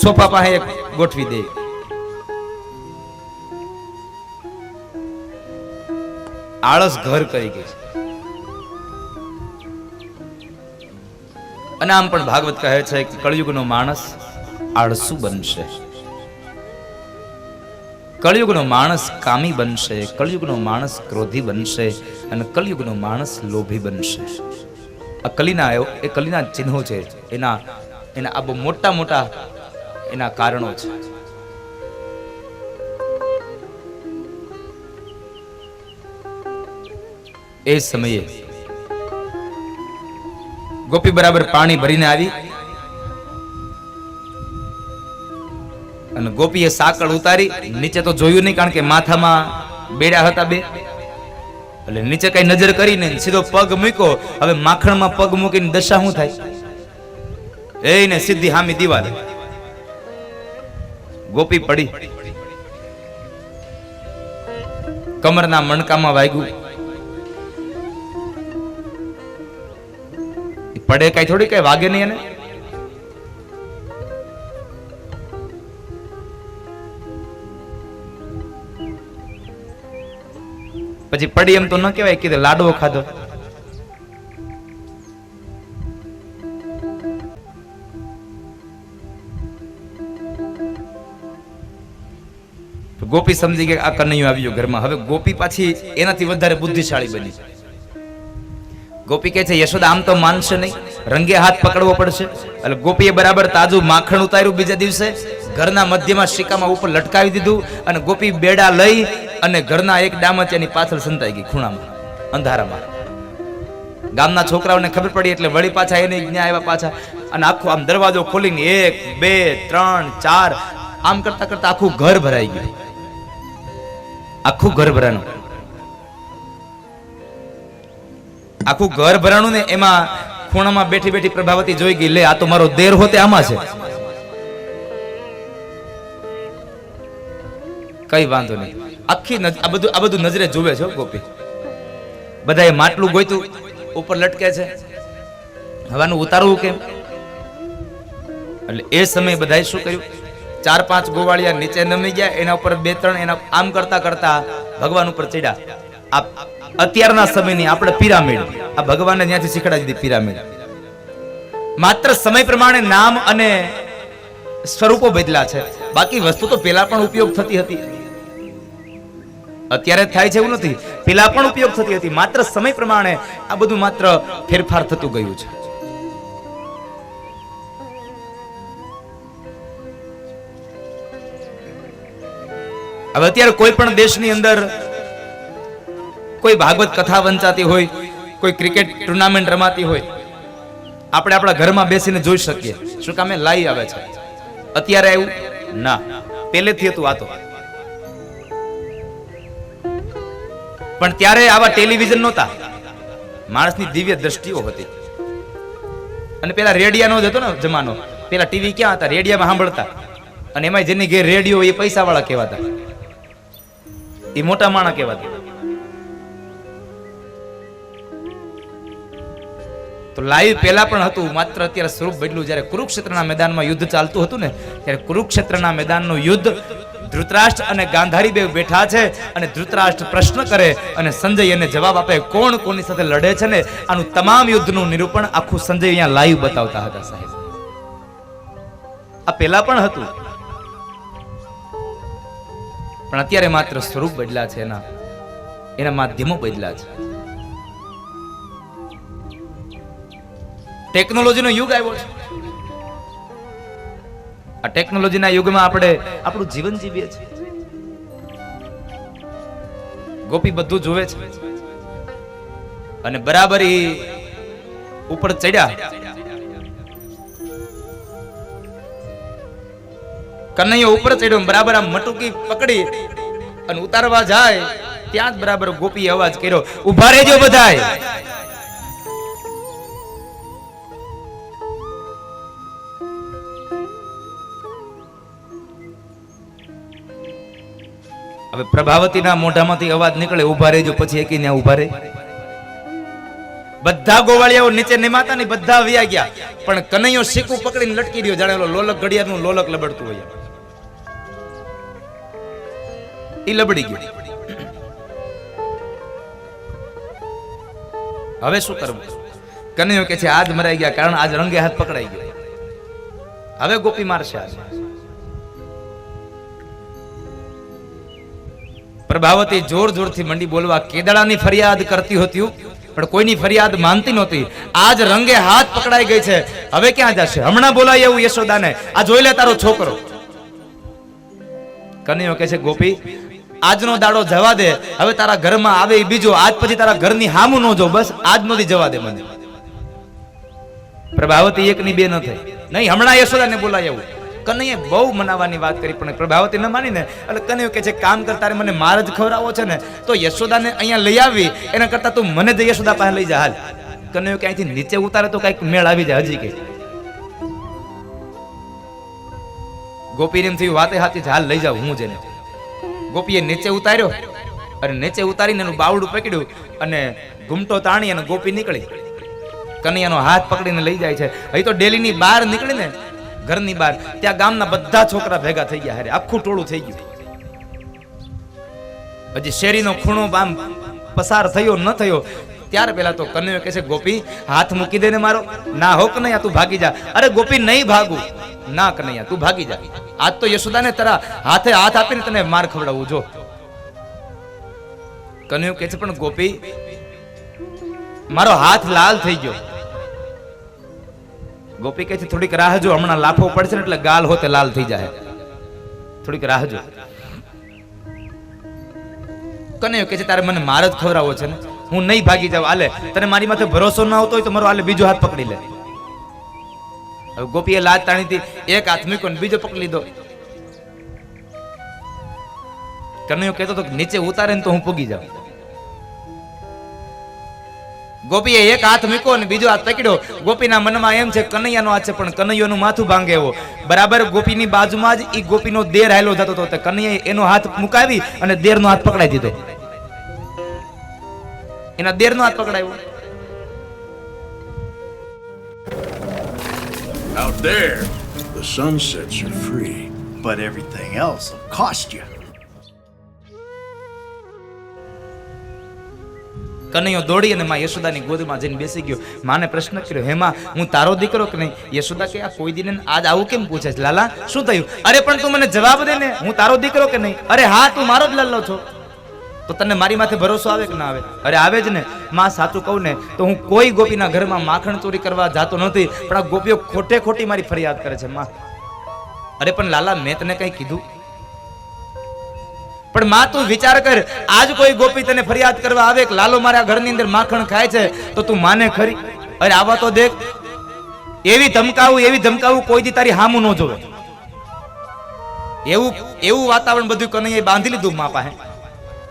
સોફા પાસે એક ગોઠવી દે. આળસ ઘર કરી ગઈ. અને આમ પણ ભાગવત કહે છે કે કળયુગનો માણસ આળસુ બનશે, કળયુગનો માણસ કામી બનશે, કળયુગનો માણસ ક્રોધી બનશે અને કળયુગનો માણસ લોભી બનશે. આ કલીના ચિહ્નો છે, એના આ બહુ મોટા મોટા એના કારણો છે. એ સમયે ગોપી બરાબર પાણી ભરીને આવી અને ગોપીએ સાકળ ઉતારી. નીચે તો જોયું નહીં, કારણ કે માથામાં બેડા હતા બે, એટલે નીચે કઈ નજર કરીને સીધો પગ મૂક્યો. હવે માખણમાં પગ મૂકીને દશા શું થાય? એને સીધી હામી દીવાલ. ગોપી પડી, કમરના મણકામાં વાગ્યું. પડે કઈ થોડી, કઈ વાગે નહીં. એને પછી પડી એમ તો ન કહેવાય, કીધું લાડવો ખાધો. ગોપી સમજી ગયા આ કનૈયો આવ્યો ઘરમાં. હવે ગોપી પાછી એનાથી વધારે બુદ્ધિશાળી બની. ગોપી કહે છે યશોદા આમ તો માનશે નહીં, રંગે હાથ પકડવો પડશે. એટલે ગોપીએ બરાબર તાજું માખણ ઉતાર્યું. બીજા દિવસે ઘરના મધ્યમાં શિકામાં ઉપર લટકાવી દીધું અને ગોપી બેડા લઈ અને ઘરના એક ડામચિયાની પાછળ સંતાઈ ગઈ, ખૂણામાં, અંધારામાં. ગામના છોકરાઓને ખબર પડી એટલે વળી પાછા એને ન્યા આવ્યા પાછા. અને આખો આમ દરવાજો ખોલીને 1 2 3 4 આમ કરતા કરતા આખું ઘર ભરાઈ ગયું. આખું ઘર ભરાણું, આખું ઘર ભરાણું ને એમાં ખૂણામાં બેઠી બેઠી પ્રભાવતી જોઈ ગઈ, લે આ તો મારો દેર હોતે આમાં છે. કઈ વાંધો નહીં, આખી આ બધું નજરે જોવે છે ગોપી. બધાએ માટલું ગોઈતું ઉપર લટકે છે, હવાનું ઉતારવું કેમ? એટલે એ સમયે બધાએ શું કર્યું? 4-5 ગોવાળિયા નીચે નમી ગયા, એના ઉપર 2-3 એના આમ કરતા કરતા ભગવાન ઉપર ચડ્યા. આ અત્યારના સમયની આપણે પિરામિડ, આ ભગવાનને ત્યાંથી શીખડાવી દીધી પિરામિડ. માત્ર સમય પ્રમાણે નામ અને સ્વરૂપો બદલા છે, બાકી વસ્તુ તો પેલા પણ ઉપયોગ થતી હતી. અત્યારે થાય છે એવું નથી, પેલા પણ ઉપયોગ થતી હતી, માત્ર સમય પ્રમાણે આ બધું માત્ર ફેરફાર થતું ગયું છે. હવે અત્યારે કોઈ પણ દેશની અંદર કોઈ ભાગવત કથા વંચાતી હોય, કોઈ ક્રિકેટ ટુર્નામેન્ટ રમાતી હોય, આપણે આપણા ઘરમાં બેસીને જોઈ શકીએ. શું કામે? લાઈવ આવે છે. અત્યારે આવ્યું ના, પહેલેથી હતું આ તો. પણ ત્યારે આવા ટેલિવિઝન નહોતા, માણસની દિવ્ય દ્રષ્ટિઓ હતી. અને પેલા રેડિયાનો જ હતો ને જમાનો. પેલા ટીવી ક્યાં હતા? રેડિયામાં સાંભળતા. અને એમાં જેની ઘેર રેડિયો એ પૈસા વાળા કહેવાતા, એ મોટા માણસ કહેવાતા. તો લાઈવ પહેલા પણ હતું, માત્ર અત્યારે સ્વરૂપ બદલ્યું. જ્યારે કુરુક્ષેત્રના મેદાનમાં યુદ્ધ ચાલતું હતું ને, ત્યારે કુરુક્ષેત્રના મેદાનનું યુદ્ધ ધૃતરાષ્ટ્ર અને ગાંધારી બે બેઠા છે, અને ધૃતરાષ્ટ્ર પ્રશ્ન કરે અને સંજય એને જવાબ આપે, કોણ કોની સાથે લડે છે ને આનું તમામ યુદ્ધનું નિરૂપણ આખું સંજય અહીંયા લાઈવ બતાવતા હતા. સાહેબ, આ પહેલા પણ હતું, પણ અત્યારે માત્ર સ્વરૂપ બદલા છે, એના માધ્યમો બદલા છે. ટેકનોલોજીનો યુગ આવ્યો છે. આ ટેકનોલોજીના યુગમાં આપણે આપણું જીવન જીવીએ છીએ. ગોપી બધું જોવે છે અને બરાબર ઉપર ચડ્યા. કનૈયો ઉપર ચડ્યો, બરાબર આમ મટુકી પકડી અને ઉતારવા જાય, ત્યાં જ બરાબર ગોપીએ અવાજ કર્યો, ઉભા રહેજો બધાય. હવે પ્રભાવતીના મોઢામાંથી અવાજ નીકળે, ઉભા રહેજો, પછી એકી ત્યાં ઉભા રહે. બધા ગોવાળિયાઓ નીચે નિમાતા ને બધા વ્યા ગયા, પણ કનૈયો શીકું પકડીને લટકી રહ્યો, જાણે લોલક ઘડિયાળનું લોલક લબડતું હોય. ઈ લબડી ગયું. હવે શું કરવું? કનૈયો કે છે આજ મરાઈ ગયા, કારણ આજ રંગે હાથ પકડાઈ ગયો. હવે ગોપી મારશે. પ્રભાવતી જોર જોરથી મંડી બોલવા, કેદડાની ફરિયાદ કરતી હતી પણ કોઈની ફરિયાદ માનતી નહોતી. આજ રંગે હાથ પકડાઈ ગઈ છે, હવે ક્યાં જશે? હમણાં બોલાય એવું યશોદાને, આ જોઈ લે તારો છોકરો. કનૈયો કહે છે ગોપી, આજનો દાડો જવા દે, હવે તારા ઘરમાં આવે એ બીજો, આજ પછી તારા ઘરની હામું ન જો, બસ આજ નો દી જવા દે મને. પ્રભાવતી એક ની બે ન થઈ, નહીં હમણાં યશોદાને બોલાય એવું. કનૈયે બહુ મનાવવાની વાત કરી, પણ પ્રભાવતી ન માની ને, એટલે કનૈયો કે છે કામ કર, તારે મને માર જ ખવડાવો છે ને, તો યશોદાને અહીંયા લઈ આવી, એના કરતા તું મને જ યશોદા પાસે લઈ જા. હાલ. કનૈયો ક્યાંયથી નીચે ઉતારે તો કઈક મેળ આવી જાય. હજી કઈ ગોપી એમ થયું વાતે હાથી, હાલ લઈ જાવ હું જઈને. ગોપીએ નીચે ઉતાર્યો, અને નીચે ઉતારીને એનું બાવડું પકડ્યું અને ઘૂમટો તાણી અને ગોપી નીકળી. કનૈયાનો હાથ પકડીને લઈ જાય છે. અહીં તો ડેલીની બહાર નીકળી ને, ઘરની બહાર, ત્યાં ગામના બધા છોકરા ભેગા થઈ ગયા, હારે આખું ટોળું થઈ ગયું. હજી શેરીનો ખૂણો આમ પસાર થયો ન થયો, ત્યાર પહેલા તો કનૈયો કહે છે ગોપી હાથ મૂકી દે ને મારો. ના હો કનૈયા તું ભાગી જા. અરે ગોપી નહીં ભાગું. ના કનૈયા તું ભાગી જા, આજ તો યશોદાને તારા હાથે હાથ આપીને તને માર ખવડાવું. જો કનૈયો કહે છે પણ ગોપી મારો હાથ લાલ થઈ ગયો. ગોપી કહે છે થોડીક રાહ જો, હમણાં લાફો પડશે ને એટલે ગાલ હોતે લાલ થઈ જાય, થોડીક રાહ જો. કનૈયો કહે છે તારે મને માર જ ખવડાવો છે ને, હું નહીં ભાગી જાઉં. આલે તને મારી માથે ભરોસો ન આવતો હોય તો મારો આલે બીજો હાથ પકડી લે. હવે ગોપીએ લાજ તાણી હતી, એક હાથ મૂક્યો ને બીજો પકડી લીધો. કનૈયો કહેતો હતો નીચે ઉતારે ને તો હું પૂગી જાઉં. ગોપીએ એક હાથ મૂક્યો ને બીજો હાથ પકડ્યો. ગોપીના મનમાં એમ છે કનૈયાનો હાથ છે, પણ કનૈયાનું માથું ભાંગે એવો. બરાબર ગોપીની બાજુમાં જ ઈ ગોપીનો દેર હાલ્યો જતો હતો, કનૈયાએ એનો હાથ મુકાવી અને દેરનો હાથ પકડાઈ દીધો. એના દેરનો હાથ પકડાયો. Out there, the sun sets you free, but everything else will cost you. કનૈયો દોડી અને માં યશોદાની ગોદમાં જઈને બેસી ગયો. માને પ્રશ્ન કર્યો, હેમાં હું તારો દીકરો કે નહીં? યશોદા કે આ કોઈ દિન આજ આવું કેમ પૂછે છે? લાલા શું થયું? અરે પણ તું મને જવાબ દે ને, હું તારો દીકરો કે નહીં? અરે હા, તું મારો જ લલ્લો છો. તો તને મારી માથે ભરોસો આવે કે ના આવે? અરે આવે જ ને. માં સાચું કહું ને તો હું કોઈ ગોપીના ઘરમાં માખણ ચોરી કરવા જાતો નથી, પણ આ ગોપીઓ ખોટે ખોટી મારી ફરિયાદ કરે છે માં. અરે પણ લાલા મેં તને કઈ કીધું? પણ માં તું વિચાર કર, આજ કોઈ ગોપી તને ફરિયાદ કરવા આવે કે લાલો મારા ઘરની અંદર માખણ ખાય છે, તો તું માને ખરી? અરે આવા તો દેખ, એવી ધમકાવું કોઈ દી તારી હામું ન જોવે. એવું વાતાવરણ બધું કનૈયાએ બાંધી લીધું મા પાસે.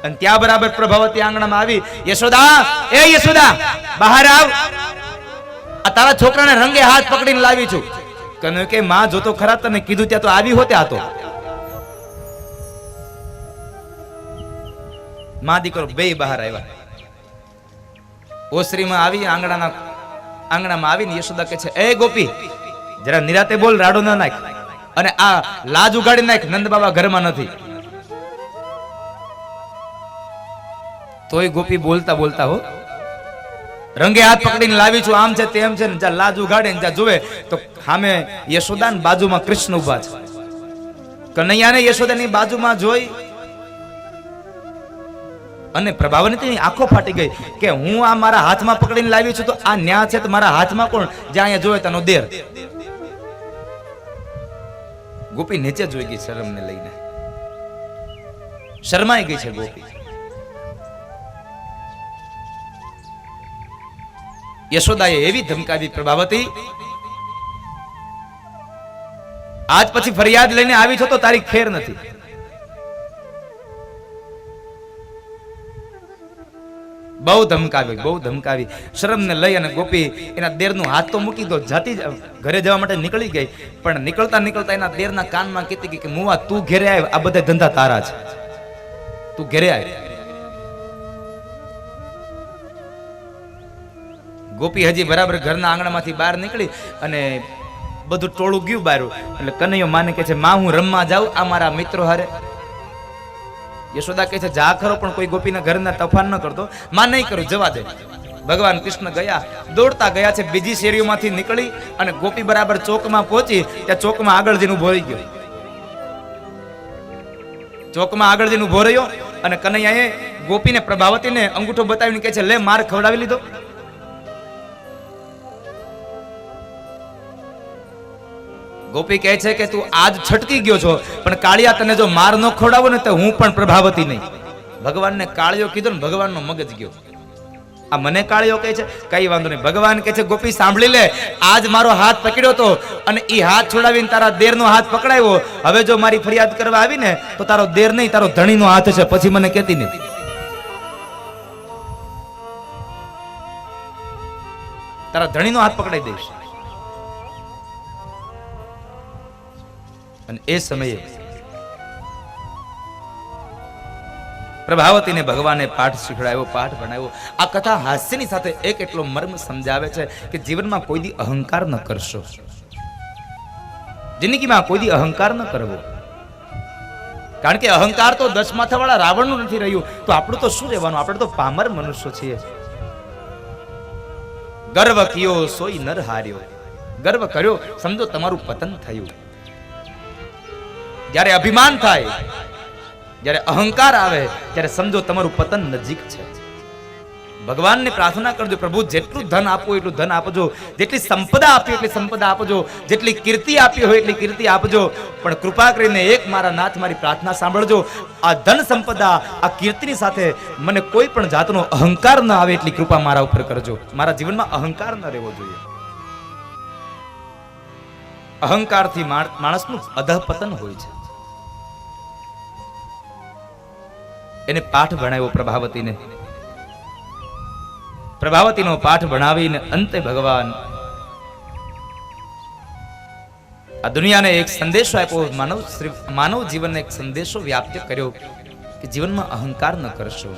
અને ત્યાં બરાબર પ્રભાવતી આંગણામાં આવી, યશોદા, એ યશોદા બહાર આવ, આ તારા છોકરાને રંગે હાથ પકડીને લાવી છું. કનૈયો કે માં જોતો ખરા, તને કીધું ત્યાં તો આવી હોતે. આ તો માં દીકરો બે બહાર આવ્યા. ઓસરીમાં આવી આંગણામાં આવીને યશોદા કે છે, એ ગોપી જરા નિરાતે બોલ, રાડો ના નાખ, અને આ લાજ ઉગાડી નાખ, નંદ બાબા ઘરમાં નથી. તોય ગોપી બોલતા બોલતા હો, રંગે હાથ પકડીને લાવી છું, આમ છે તેમ છે, ને જ્યાં લાજ ઉગાડે ને જ્યાં જોવે તો સામે યશોદા ને બાજુમાં કૃષ્ણ ઉભા છે. કનૈયાને યશોદાની બાજુમાં જોઈ અને પ્રભાવતીની આંખો ફાટી ગઈ કે હું આ મારા હાથમાં પકડીને લાવી છું, તો આ ન્યા છે તો મારા હાથમાં કોણ? જ્યાં અહીંયા જોવે તેનો દેર. ગોપી નીચે જોઈ ગઈ શરમને લઈને, શરમાઈ ગઈ છે ગોપી. યશોદાએ એવી ધમકાવી, પ્રભાવતી આજ પછી ફરિયાદ લઈને આવી છો તો તારી ખેર નથી. બહુ ધમકાવી. શરમને લઈ અને ગોપી એના દેરનો હાથ તો મૂકી દો, જાતી ઘરે જવા માટે નીકળી ગઈ. પણ નીકળતા એના દેરના કાનમાં કહેતી કે મુવા તું ઘેરે આવ, આ બધા ધંધા તારા છે, તું ઘેરે આવ. ગોપી હજી બરાબર ઘરના આંગણામાંથી બહાર નીકળી અને બધું ટોળું ગયું બહાર. એટલે કનૈયો માને કે છે, માં હું રમવા જાઉં આ મારા મિત્રો હારે. યશોદા કહે છે, જા ખરો, પણ કોઈ ગોપીના ઘરના તોફાન ન કરતો. માં નહીં કરું, જવા દે. ભગવાન કૃષ્ણ ગયા, દોડતા ગયા છે. બીજી શેરીઓમાંથી નીકળી અને ગોપી બરાબર ચોકમાં પહોંચી. ત્યાં ચોકમાં આગળ જઈને ઉભો રહી ગયો. ચોકમાં આગળ જઈને ઉભો રહ્યો અને કનૈયાએ ગોપીને પ્રભાવતીને અંગૂઠો બતાવીને કહે છે, લે માર ખવડાવી લીધો. ગોપી કહે છે કે તું આજ છટકી ગયો છો, પણ કાળિયા તને જો માર ન ખવડાવો ને તો હું પણ પ્રભાવતી નહીં. ભગવાનને કાળિયો કીધો ને ભગવાનનો મગજ ગયો. આ મને કાળિયો કહે છે, કઈ વાંધો નહીં. ભગવાન કહે છે, ગોપી સાંભળી લે, આજ મારો હાથ પકડ્યો તો અને એ હાથ છોડાવીને તારા દેરનો હાથ પકડાયો. હવે જો મારી ફરિયાદ કરવા આવી ને તો તારો દેર નહીં, તારો ધણીનો હાથ છે, પછી મને કહેતી નહીં. તારા ધણીનો હાથ પકડાઈ દઈશ. અને એ સમયે પ્રભાવતીને ભગવાને પાઠ શીખડાવ્યો, પાઠ ભણાવ્યો. આ કથા હાસ્યની સાથે એક એટલો મર્મ સમજાવે છે કે જીવનમાં કોઈ દી અહંકાર ન કરશો, જિંદગીમાં કોઈ દી અહંકાર ન કરવો. કારણ કે અહંકાર તો 10 માથાવાળા રાવણનું નથી રહ્યું, તો આપણું તો શું રહેવાનું? આપણે તો પામર મનુષ્યો છીએ. ગર્વ કિયો સોઈ નર હાર્યો. ગર્વ કર્યો સમજો તમારું પતન થયું. જ્યારે અભિમાન થાય, જ્યારે અહંકાર આવે, ત્યારે સમજો તમારું પતન નજીક છે. ભગવાનને પ્રાર્થના કરજો, પ્રભુ જેટલું ધન આપો એટલું ધન આપજો, જેટલી સંપદા આપી એટલી સંપદા આપજો, જેટલી કીર્તિ આપી હોય એટલી કીર્તિ આપજો, પણ કૃપા કરીને એક મારા નાથ મારી પ્રાર્થના સાંભળજો. આ ધન સંપદા, આ કીર્તિની સાથે મને કોઈ પણ જાતનો અહંકાર ન આવે એટલી કૃપા મારા ઉપર કરજો. મારા જીવનમાં અહંકાર ન રહેવો જોઈએ. અહંકારથી માણસનું અધઃપતન હોય છે. એને પાઠ ભણાવ્યો પ્રભાવતીનો પાઠ ભણાવીને અંતે ભગવાન આ દુનિયાને એક સંદેશો આપ્યો, માનવ જીવનને એક સંદેશો વ્યાપ્ત કર્યો કે જીવનમાં અહંકાર ન કરશો.